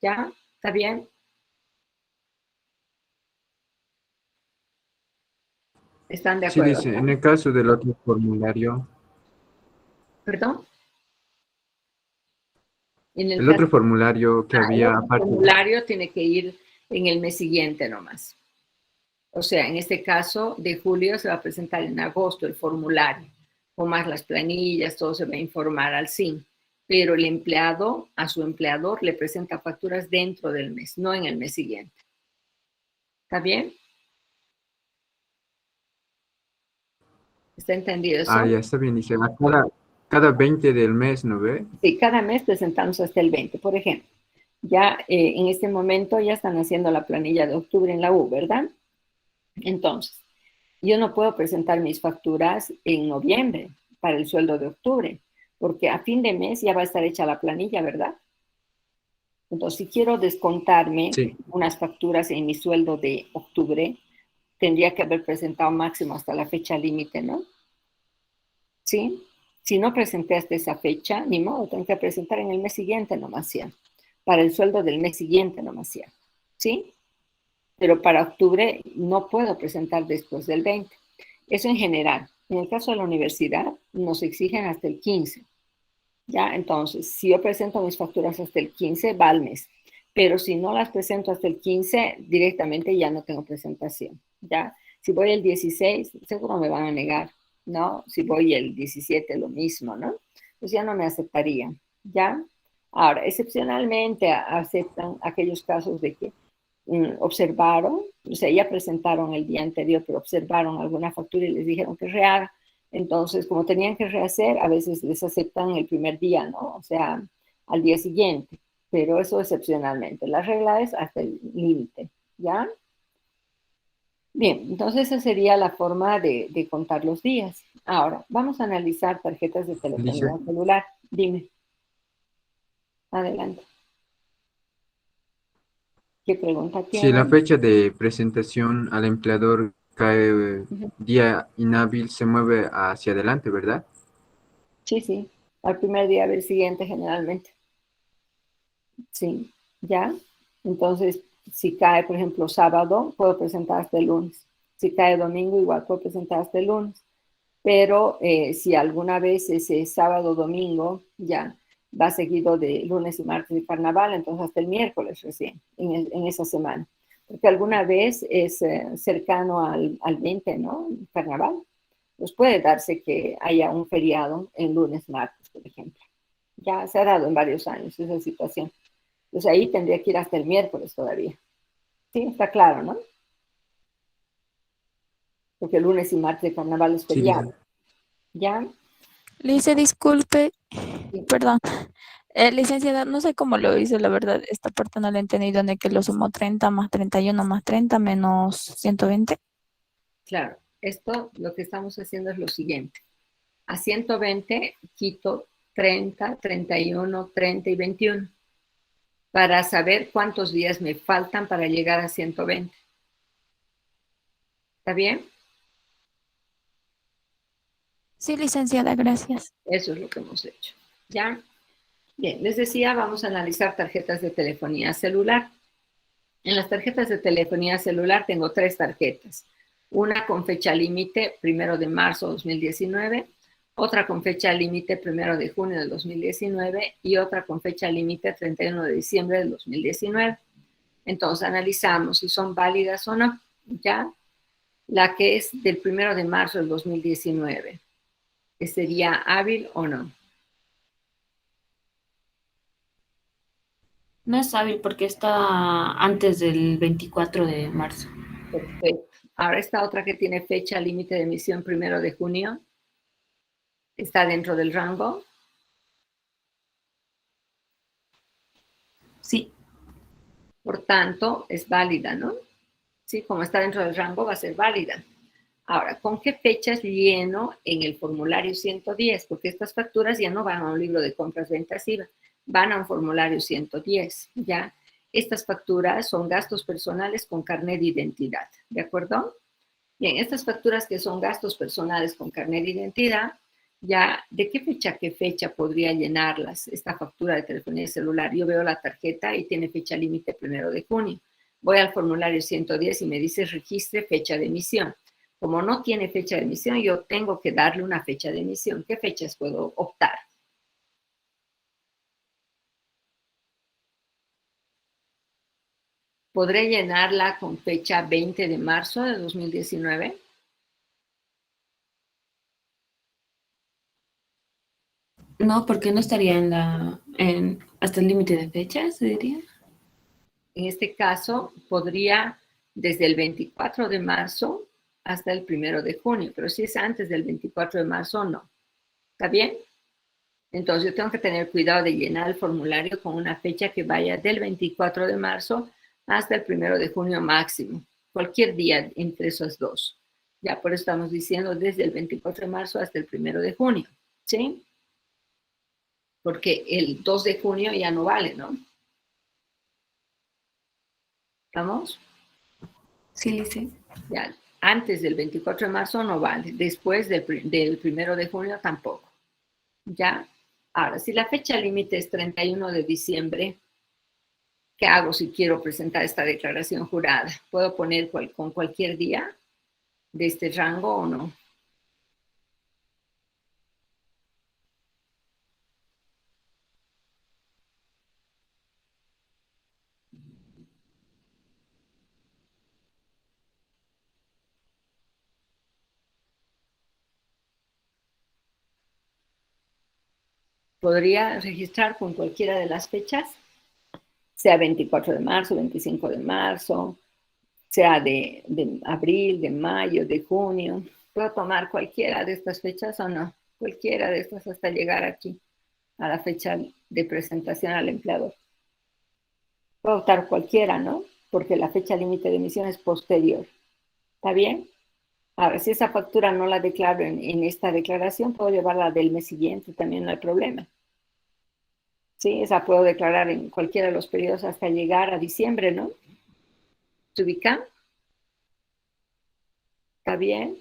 ¿Ya? ¿Está bien? ¿Están de Sí, acuerdo? dice, en el caso del otro formulario, ¿Perdón? En el el caso otro formulario que el había otro aparte, formulario tiene que ir en el mes siguiente nomás. O sea, en este caso de julio se va a presentar en agosto el formulario, con más las planillas, todo se va a informar al SIN. Pero el empleado a su empleador le presenta facturas dentro del mes, no en el mes siguiente. ¿Está bien? ¿Está entendido eso? ya está bien, dice, cada 20 del mes, ¿no ve? Sí, cada mes presentamos hasta el 20, por ejemplo. Ya en este momento ya están haciendo la planilla de octubre en la U, ¿verdad? Entonces, yo no puedo presentar mis facturas en noviembre para el sueldo de octubre, porque a fin de mes ya va a estar hecha la planilla, ¿verdad? Entonces, si quiero descontarme Sí. unas facturas en mi sueldo de octubre, tendría que haber presentado máximo hasta la fecha límite, ¿no? ¿Sí? Si no presenté hasta esa fecha, ni modo, tengo que presentar en el mes siguiente nomás ya. Para el sueldo del mes siguiente nomás ya. ¿Sí? Pero para octubre no puedo presentar después del 20. Eso en general. En el caso de la universidad, nos exigen hasta el 15. ¿Ya? Entonces, si yo presento mis facturas hasta el 15, va al mes. Pero si no las presento hasta el 15, directamente ya no tengo presentación. ¿Ya? Si voy el 16, seguro me van a negar, ¿no? Si voy el 17, lo mismo, ¿no? Pues ya no me aceptarían, ¿ya? Ahora, excepcionalmente aceptan aquellos casos de que observaron, o sea, ya presentaron el día anterior, pero observaron alguna factura y les dijeron que rehaga. Entonces, como tenían que rehacer, a veces les aceptan el primer día, ¿no? O sea, al día siguiente, pero eso excepcionalmente. La regla es hasta el límite, ¿ya? Bien, entonces esa sería la forma de contar los días. Ahora, vamos a analizar tarjetas de telefonía Dice, celular. Dime. Adelante. ¿Qué pregunta si la tienen? fecha de presentación al empleador cae Ujú. día inhábil, se mueve hacia adelante, ¿verdad? Sí, sí. Al primer día del siguiente generalmente. Sí, ¿ya? Entonces, si cae, por ejemplo, sábado, puedo presentar hasta el lunes. Si cae domingo, igual puedo presentar hasta el lunes. Pero si alguna vez ese sábado, domingo, ya va seguido de lunes y martes de carnaval, entonces hasta el miércoles recién, en esa semana. Porque alguna vez es cercano al 20, ¿no? Carnaval. Pues puede darse que haya un feriado en lunes, martes, por ejemplo. Ya se ha dado en varios años esa situación. Entonces ahí tendría que ir hasta el miércoles todavía. Sí, está claro, ¿no? Porque lunes y martes de carnaval es Sí, dice. feriado. ¿Ya? Lice, disculpe, Sí. perdón. Licenciada, no sé cómo lo hice, la verdad, esta parte no la he entendido, de que lo sumo 30 más 31 más 30 menos 120. Claro, esto lo que estamos haciendo es lo siguiente. A 120 quito 30, 31, 30 y 21 para saber cuántos días me faltan para llegar a 120. ¿Está bien? Sí, licenciada, gracias. Eso es lo que hemos hecho. ¿Ya? Bien, les decía, vamos a analizar tarjetas de telefonía celular. En las tarjetas de telefonía celular tengo 3 tarjetas. Una con fecha límite 1 de marzo de 2019, otra con fecha límite 1 de junio de 2019 y otra con fecha límite 31 de diciembre del 2019. Entonces analizamos si son válidas o no. ¿Ya? La que es del 1 de marzo del 2019, ¿sería hábil o no? No es hábil porque está antes del 24 de marzo. Perfecto. Ahora esta otra que tiene fecha límite de emisión 1 de junio, ¿está dentro del rango? Sí, Por tanto, es válida, ¿no? Sí, como está dentro del rango, va a ser válida. Ahora, ¿con qué fechas lleno en el formulario 110? Porque estas facturas ya no van a un libro de compras, ventas, IVA, van a un formulario 110, ¿ya? Estas facturas son gastos personales con carnet de identidad, ¿de acuerdo? Bien, estas facturas que son gastos personales con carnet de identidad, ya, ¿de qué fecha a qué fecha podría llenarlas esta factura de telefonía celular? Yo veo la tarjeta y tiene fecha límite 1 de junio. Voy al formulario 110 y me dice registre fecha de emisión. Como no tiene fecha de emisión, yo tengo que darle una fecha de emisión. ¿Qué fechas puedo optar? ¿Podré llenarla con fecha 20 de marzo de 2019? no, porque no estaría hasta el límite de fecha, se diría. En este caso, podría desde el 24 de marzo hasta el 1 de junio, pero si es antes del 24 de marzo, no. ¿Está bien? Entonces, yo tengo que tener cuidado de llenar el formulario con una fecha que vaya del 24 de marzo hasta el 1 de junio máximo. Cualquier día entre esos dos. Ya por eso estamos diciendo desde el 24 de marzo hasta el 1 de junio. ¿Sí? Porque el 2 de junio ya no vale, ¿no? ¿Estamos? Sí, Lice. Ya, antes del 24 de marzo no vale, después del 1 de junio tampoco. ¿Ya? Ahora, si la fecha límite es 31 de diciembre, ¿qué hago si quiero presentar esta declaración jurada? ¿Puedo poner con cualquier día de este rango o no? ¿Podría registrar con cualquiera de las fechas? Sea 24 de marzo, 25 de marzo, sea de abril, de mayo, de junio. ¿Puedo tomar cualquiera de estas fechas o no? Cualquiera de estas hasta llegar aquí a la fecha de presentación al empleador. Puedo optar cualquiera, ¿no? Porque la fecha límite de emisión es posterior. ¿Está bien? Ahora, si esa factura no la declaro en esta declaración, puedo llevarla del mes siguiente, también no hay problema. Sí, esa puedo declarar en cualquiera de los periodos hasta llegar a diciembre, ¿no? ¿Se ubica? ¿Está bien?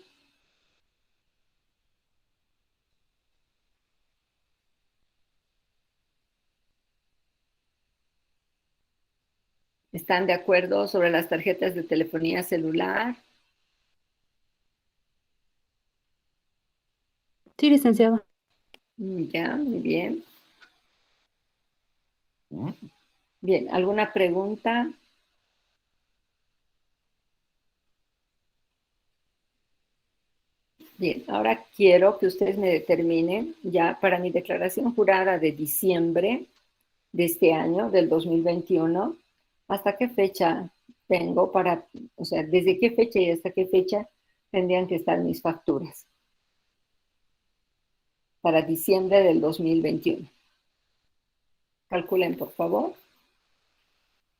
¿Están de acuerdo sobre las tarjetas de telefonía celular? Sí, licenciada. Ya, muy bien. Bien, ¿alguna pregunta? Bien, ahora quiero que ustedes me determinen ya para mi declaración jurada de diciembre de este año, del 2021, hasta qué fecha tengo para, o sea, desde qué fecha y hasta qué fecha tendrían que estar mis facturas para diciembre del 2021. Calculen, por favor.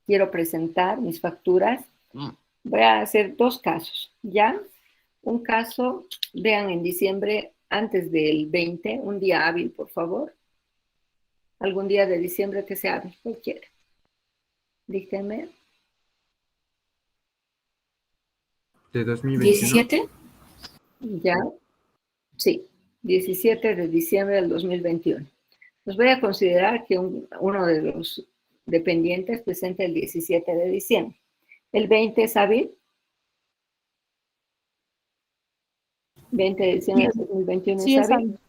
Quiero presentar mis facturas. Voy a hacer 2 casos, ¿ya? Un caso, vean en diciembre antes del 20, un día hábil, por favor. Algún día de diciembre que sea hábil, cualquiera. Díganme. de 2021. 17. Ya, sí, 17 de diciembre del 2021. Pues voy a considerar que uno de los dependientes presenta el 17 de diciembre. ¿El 20 es hábil? 20 de diciembre del 2021 Sí, es es hábil. hábil.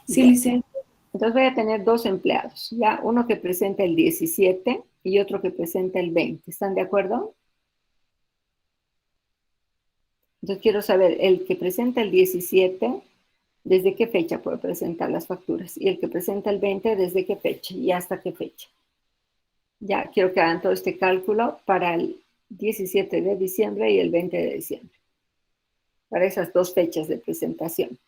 Sí, Ya. licencia. Entonces voy a tener dos empleados, ya uno que presenta el 17 y otro que presenta el 20. ¿Están de acuerdo? Entonces quiero saber, el que presenta el 17, ¿desde qué fecha puede presentar las facturas? Y el que presenta el 20, ¿desde qué fecha y hasta qué fecha? Ya quiero que hagan todo este cálculo para el 17 de diciembre y el 20 de diciembre, para esas dos fechas de presentación.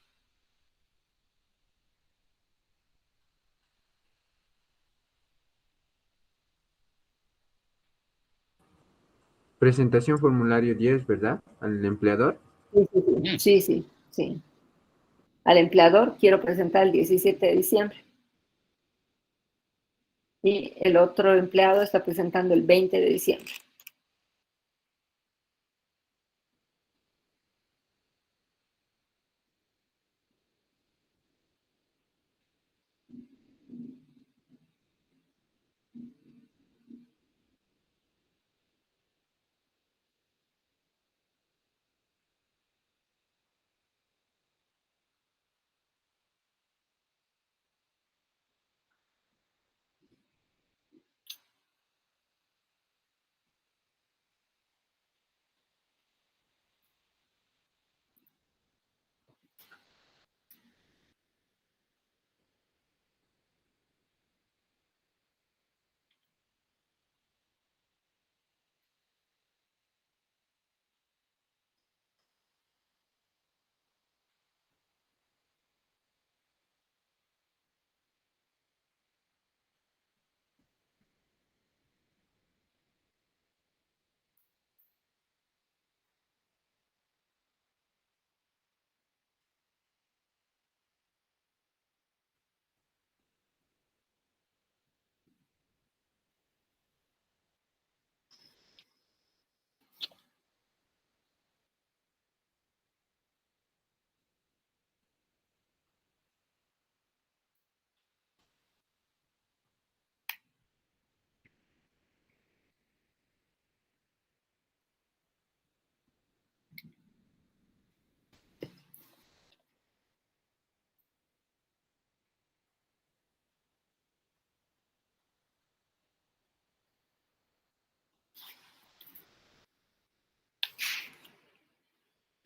Presentación formulario 10, ¿verdad? Al empleador. Sí, sí, sí. Al empleador quiero presentar el 17 de diciembre. Y el otro empleado está presentando el 20 de diciembre.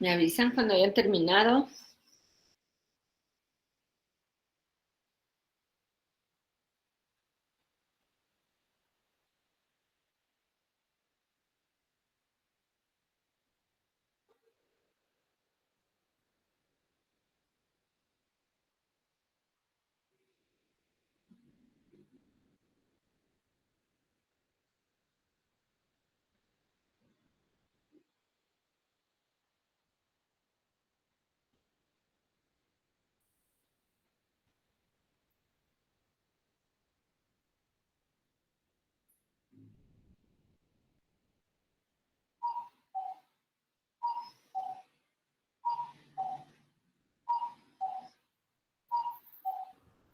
Me avisan cuando hayan terminado.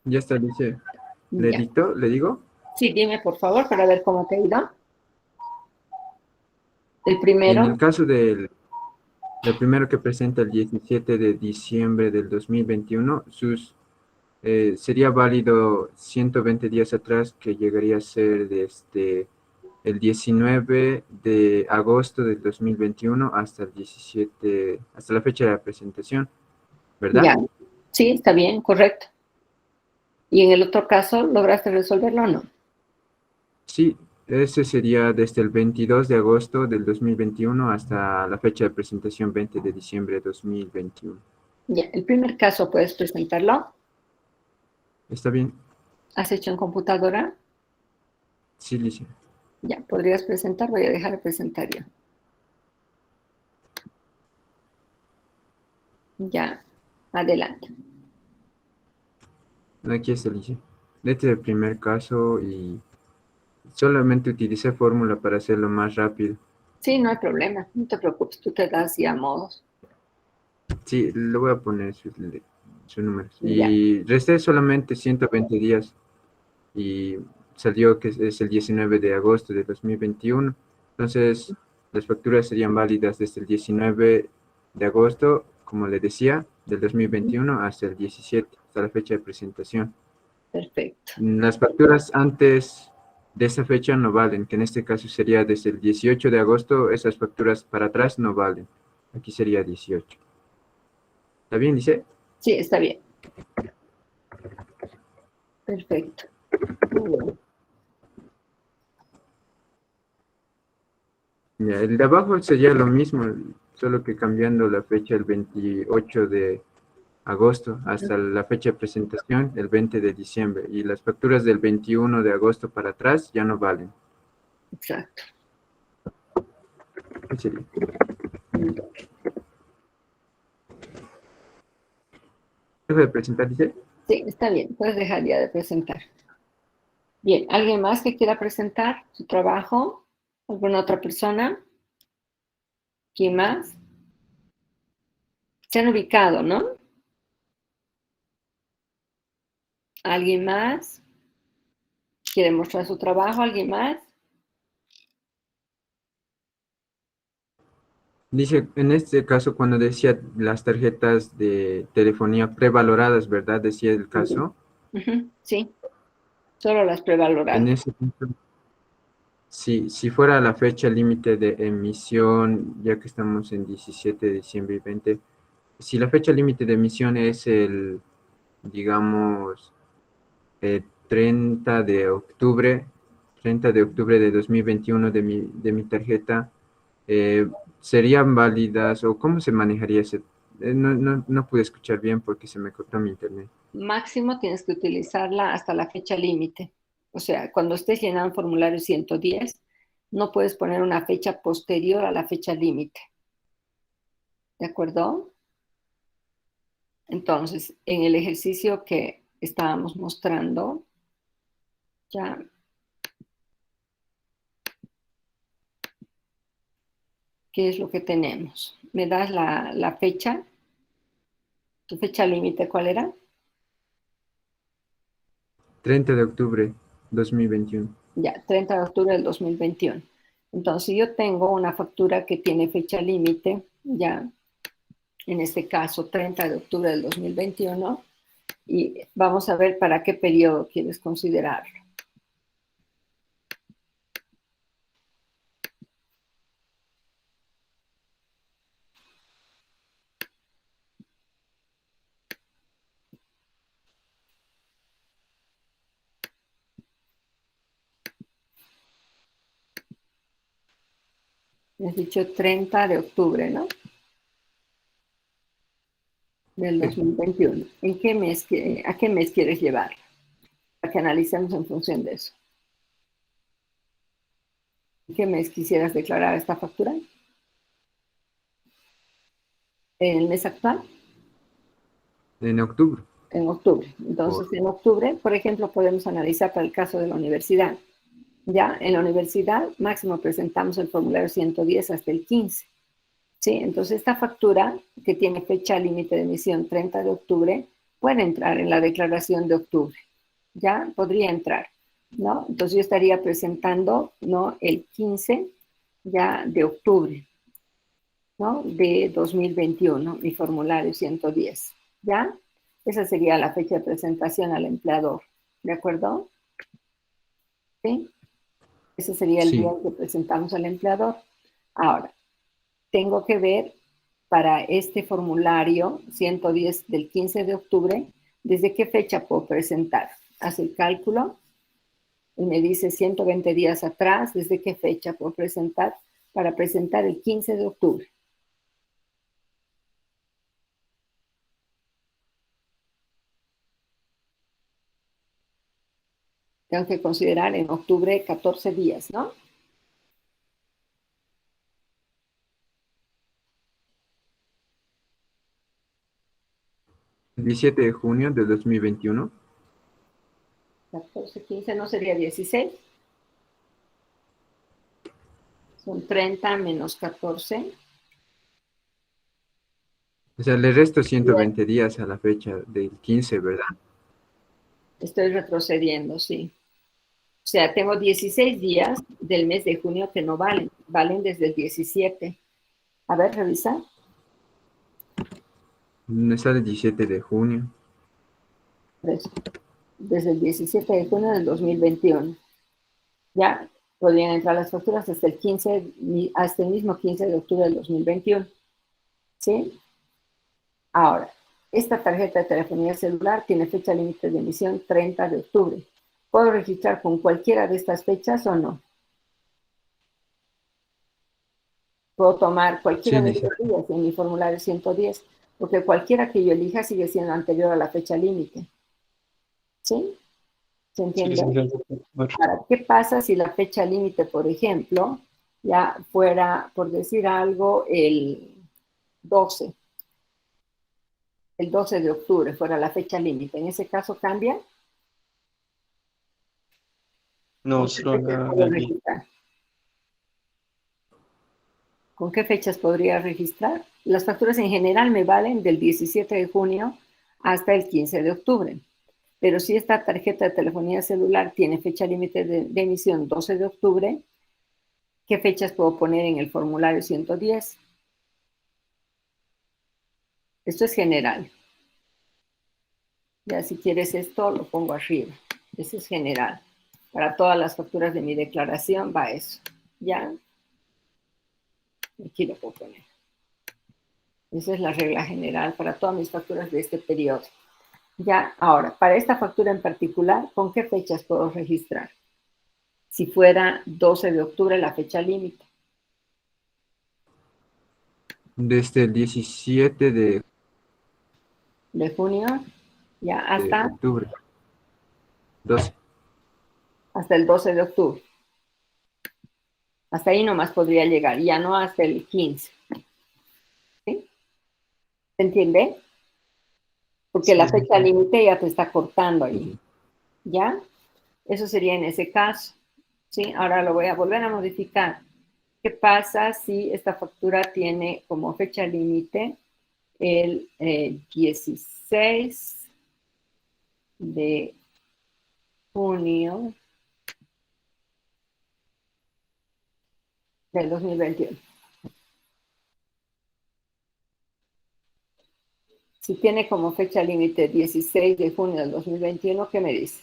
Ya está, dice. ¿Le Ya. dicto? ¿Le digo? Sí, dime por favor para ver cómo te ha ido. El En primero, el caso del primero que presenta el 17 de diciembre del 2021, sería válido 120 días atrás, que llegaría a ser desde el 19 de agosto del 2021 hasta el 17, hasta la fecha de la presentación, ¿verdad? ya. Sí, está bien, correcto. Y en el otro caso, ¿lograste resolverlo o no? Sí, ese sería desde el 22 de agosto del 2021 hasta la fecha de presentación 20 de diciembre de 2021. Ya, el primer caso puedes presentarlo. ¿Está bien? ¿Has hecho en computadora? Sí, Licia. Ya, podrías presentar, voy a dejar de presentar yo. Ya, adelante. Aquí está, Licia. Este es el primer caso y solamente utilicé fórmula para hacerlo más rápido. Sí, no hay problema, no te preocupes, tú te das ya modos. Sí, le voy a poner sus números. Ya. Y resté solamente 120 días y salió que es el 19 de agosto de 2021. Entonces, las facturas serían válidas desde el 19 de agosto, como le decía, del 2021 hasta el 17, hasta la fecha de presentación. Perfecto. Las facturas antes de esa fecha no valen, que en este caso sería desde el 18 de agosto, esas facturas para atrás no valen. Aquí sería 18. ¿Está bien, dice? Sí, está bien. Perfecto. Muy bien. Ya, el de abajo sería lo mismo, solo que cambiando la fecha el 28 de agosto hasta la fecha de presentación, el 20 de diciembre. Y las facturas del 21 de agosto para atrás ya no valen. Exacto. ¿Qué sería? ¿Dejo de presentar, dice? Sí, está bien. Puedes dejar ya de presentar. Bien, ¿alguien más que quiera presentar su trabajo? ¿Alguna otra persona? ¿Quién más? Se han ubicado, ¿no? ¿Alguien más? ¿Quiere mostrar su trabajo? ¿Alguien más? Dice, en este caso, cuando decía las tarjetas de telefonía prevaloradas, ¿verdad? Decía el caso. Ujú, sí, solo las En prevaloradas. ese caso, si fuera la fecha límite de emisión, ya que estamos en 17 de diciembre y 20, si la fecha límite de emisión es el, digamos, 30 de octubre, 30 de octubre de 2021 de mi tarjeta, ¿serían válidas o cómo se manejaría ese? No pude escuchar bien porque se me cortó mi internet. Máximo tienes que utilizarla hasta la fecha límite. O sea, cuando estés llenando formulario 110, no puedes poner una fecha posterior a la fecha límite. ¿De acuerdo? Entonces, en el ejercicio que estábamos mostrando, ya, ¿qué es lo que tenemos? ¿Me das la fecha? ¿Tu fecha límite cuál era? 30 de octubre 2021. Ya, 30 de octubre del 2021. Entonces, yo tengo una factura que tiene fecha límite, ya, en este caso, 30 de octubre del 2021, y vamos a ver para qué periodo quieres considerarlo. Me has dicho 30 de octubre, ¿no? Del 2021. ¿En qué mes, a qué mes quieres llevar? Para que analicemos en función de eso. ¿En qué mes quisieras declarar esta factura? ¿En el mes actual? En octubre. En octubre. Entonces, en octubre, por ejemplo, podemos analizar para el caso de la universidad. Ya en la universidad, máximo presentamos el formulario 110 hasta el 15. ¿Sí? Entonces, esta factura, que tiene fecha límite de emisión 30 de octubre, puede entrar en la declaración de octubre. ¿Ya? Podría entrar, ¿no? Entonces, yo estaría presentando, ¿no? El 15 ya de octubre, ¿no? De 2021, mi formulario 110. ¿Ya? Esa sería la fecha de presentación al empleador. ¿De acuerdo? ¿Sí? Ese sería el día Sí. que presentamos al empleador. Ahora, tengo que ver para este formulario 110 del 15 de octubre, ¿desde qué fecha puedo presentar? Hace el cálculo y me dice 120 días atrás, ¿desde qué fecha puedo presentar? Para presentar el 15 de octubre. Tengo que considerar en octubre 14 días, ¿no? El 17 de junio de 2021. 14, 15, ¿no sería 16? Son 30 menos 14. O sea, le resto 120 días a la fecha del 15, ¿verdad? Estoy retrocediendo, sí. O sea, tengo 16 días del mes de junio que no valen. Valen desde el 17. A ver, revisa. Me sale 17 de junio. Desde el 17 de junio del 2021. Ya podrían entrar las facturas hasta el 15, hasta el mismo 15 de octubre del 2021. ¿Sí? Ahora, esta tarjeta de telefonía celular tiene fecha límite de emisión 30 de octubre. ¿Puedo registrar con cualquiera de estas fechas o no? Puedo tomar cualquiera Sí, de dice. estos días en mi formulario 110, porque cualquiera que yo elija sigue siendo anterior a la fecha límite. ¿Sí? ¿Se Sí, entiende? licenciada. Ahora, ¿qué pasa si la fecha límite, por ejemplo, ya fuera, por decir algo, el 12? El 12 de octubre fuera la fecha límite. ¿En ese caso cambia? No, ¿Con qué solo fechas la puedo del día. registrar? ¿Con qué fechas podría registrar? Las facturas en general me valen del 17 de junio hasta el 15 de octubre. Pero si esta tarjeta de telefonía celular tiene fecha límite de emisión 12 de octubre, ¿qué fechas puedo poner en el formulario 110? Esto es general. Ya si quieres esto, lo pongo arriba. Eso es general. Para todas las facturas de mi declaración va eso. ¿Ya? Aquí lo puedo poner. Esa es la regla general para todas mis facturas de este periodo. Ya, ahora, para esta factura en particular, ¿con qué fechas puedo registrar? Si fuera 12 de octubre la fecha límite. Desde el 17 De junio, ya de octubre. 12. hasta el 12 de octubre. Hasta ahí nomás podría llegar, ya no hasta el 15. ¿Sí? ¿Se entiende? Porque Sí, la licenciada. fecha límite ya te está cortando ahí. Sí. ¿Ya? Eso sería en ese caso. ¿Sí? Ahora lo voy a volver a modificar. ¿Qué pasa si esta factura tiene como fecha límite el 16 de junio del 2021? Si tiene como fecha límite 16 de junio del 2021, ¿qué me dices?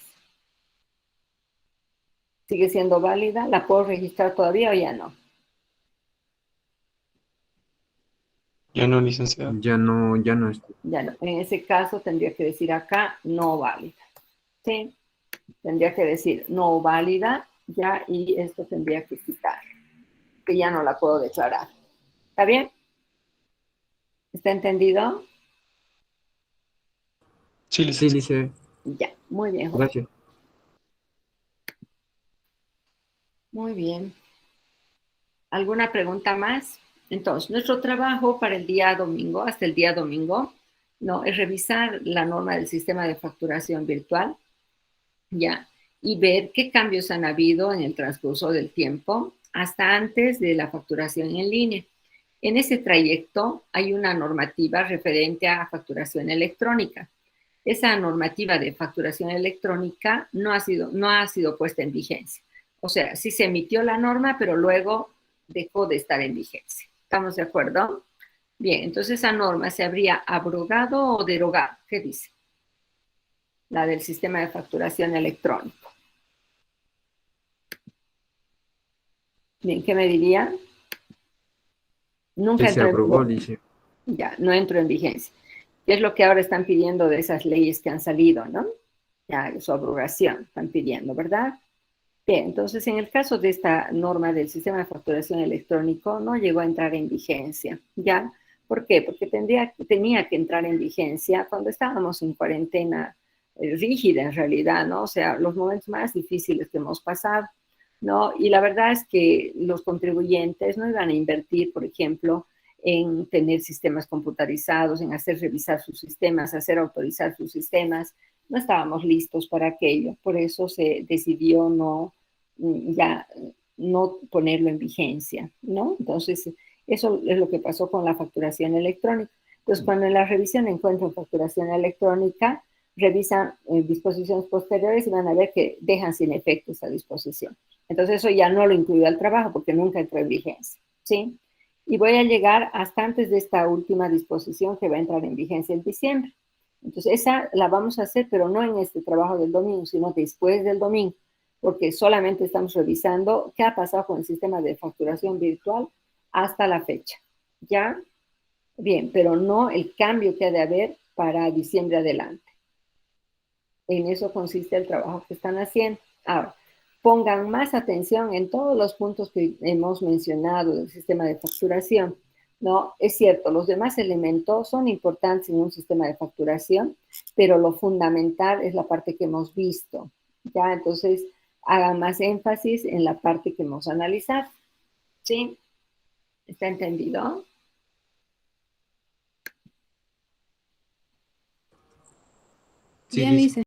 ¿Sigue siendo válida? ¿La puedo registrar todavía o ya no? Ya no, licenciada. Ya no es. Ya no. En ese caso tendría que decir acá no válida. ¿Sí? Tendría que decir no válida ya y esto tendría que quitar, que ya no la puedo declarar. ¿Está bien? ¿Está entendido? Sí, Sí, licenciada. dice. Ya, muy bien, Jorge. Gracias. Muy bien. ¿Alguna pregunta más? Entonces, nuestro trabajo para el día domingo, hasta el día domingo, no, es revisar la norma del sistema de facturación virtual, ya, y ver qué cambios han habido en el transcurso del tiempo hasta antes de la facturación en línea. En ese trayecto hay una normativa referente a facturación electrónica. Esa normativa de facturación electrónica no ha sido puesta en vigencia. O sea, sí se emitió la norma, pero luego dejó de estar en vigencia. ¿Estamos de acuerdo? Bien, entonces esa norma se habría abrogado o derogado. ¿Qué dice? La del sistema de facturación electrónico. Bien, ¿qué me diría? Nunca Que se entró en aprobó, vigencia. dice. Ya, no entró en vigencia. ¿Qué es lo que ahora están pidiendo de esas leyes que han salido, no? Ya, su abrogación están pidiendo, ¿verdad? Bien, entonces en el caso de esta norma del sistema de facturación electrónico no llegó a entrar en vigencia, ¿ya? ¿Por qué? Porque tenía que entrar en vigencia cuando estábamos en cuarentena rígida en realidad, ¿no? O sea, los momentos más difíciles que hemos pasado, ¿no? Y la verdad es que los contribuyentes no iban a invertir, por ejemplo, en tener sistemas computarizados, en hacer revisar sus sistemas, hacer autorizar sus sistemas. No estábamos listos para aquello, por eso se decidió no ya no ponerlo en vigencia, ¿no? Entonces, eso es lo que pasó con la facturación electrónica. Entonces, cuando en la revisión encuentran facturación electrónica, revisan disposiciones posteriores y van a ver que dejan sin efecto esa disposición. Entonces, eso ya no lo incluyo al trabajo porque nunca entró en vigencia, ¿sí? Y voy a llegar hasta antes de esta última disposición que va a entrar en vigencia en diciembre. Entonces, esa la vamos a hacer, pero no en este trabajo del domingo, sino después del domingo, porque solamente estamos revisando qué ha pasado con el sistema de facturación virtual hasta la fecha. ¿Ya? Bien, pero no el cambio que ha de haber para diciembre adelante. En eso consiste el trabajo que están haciendo. Ahora, pongan más atención en todos los puntos que hemos mencionado del sistema de facturación. No, es cierto, los demás elementos son importantes en un sistema de facturación, pero lo fundamental es la parte que hemos visto. Ya, entonces, hagan más énfasis en la parte que hemos analizado. ¿Sí? ¿Está entendido? Sí, Bien, listo. Lice.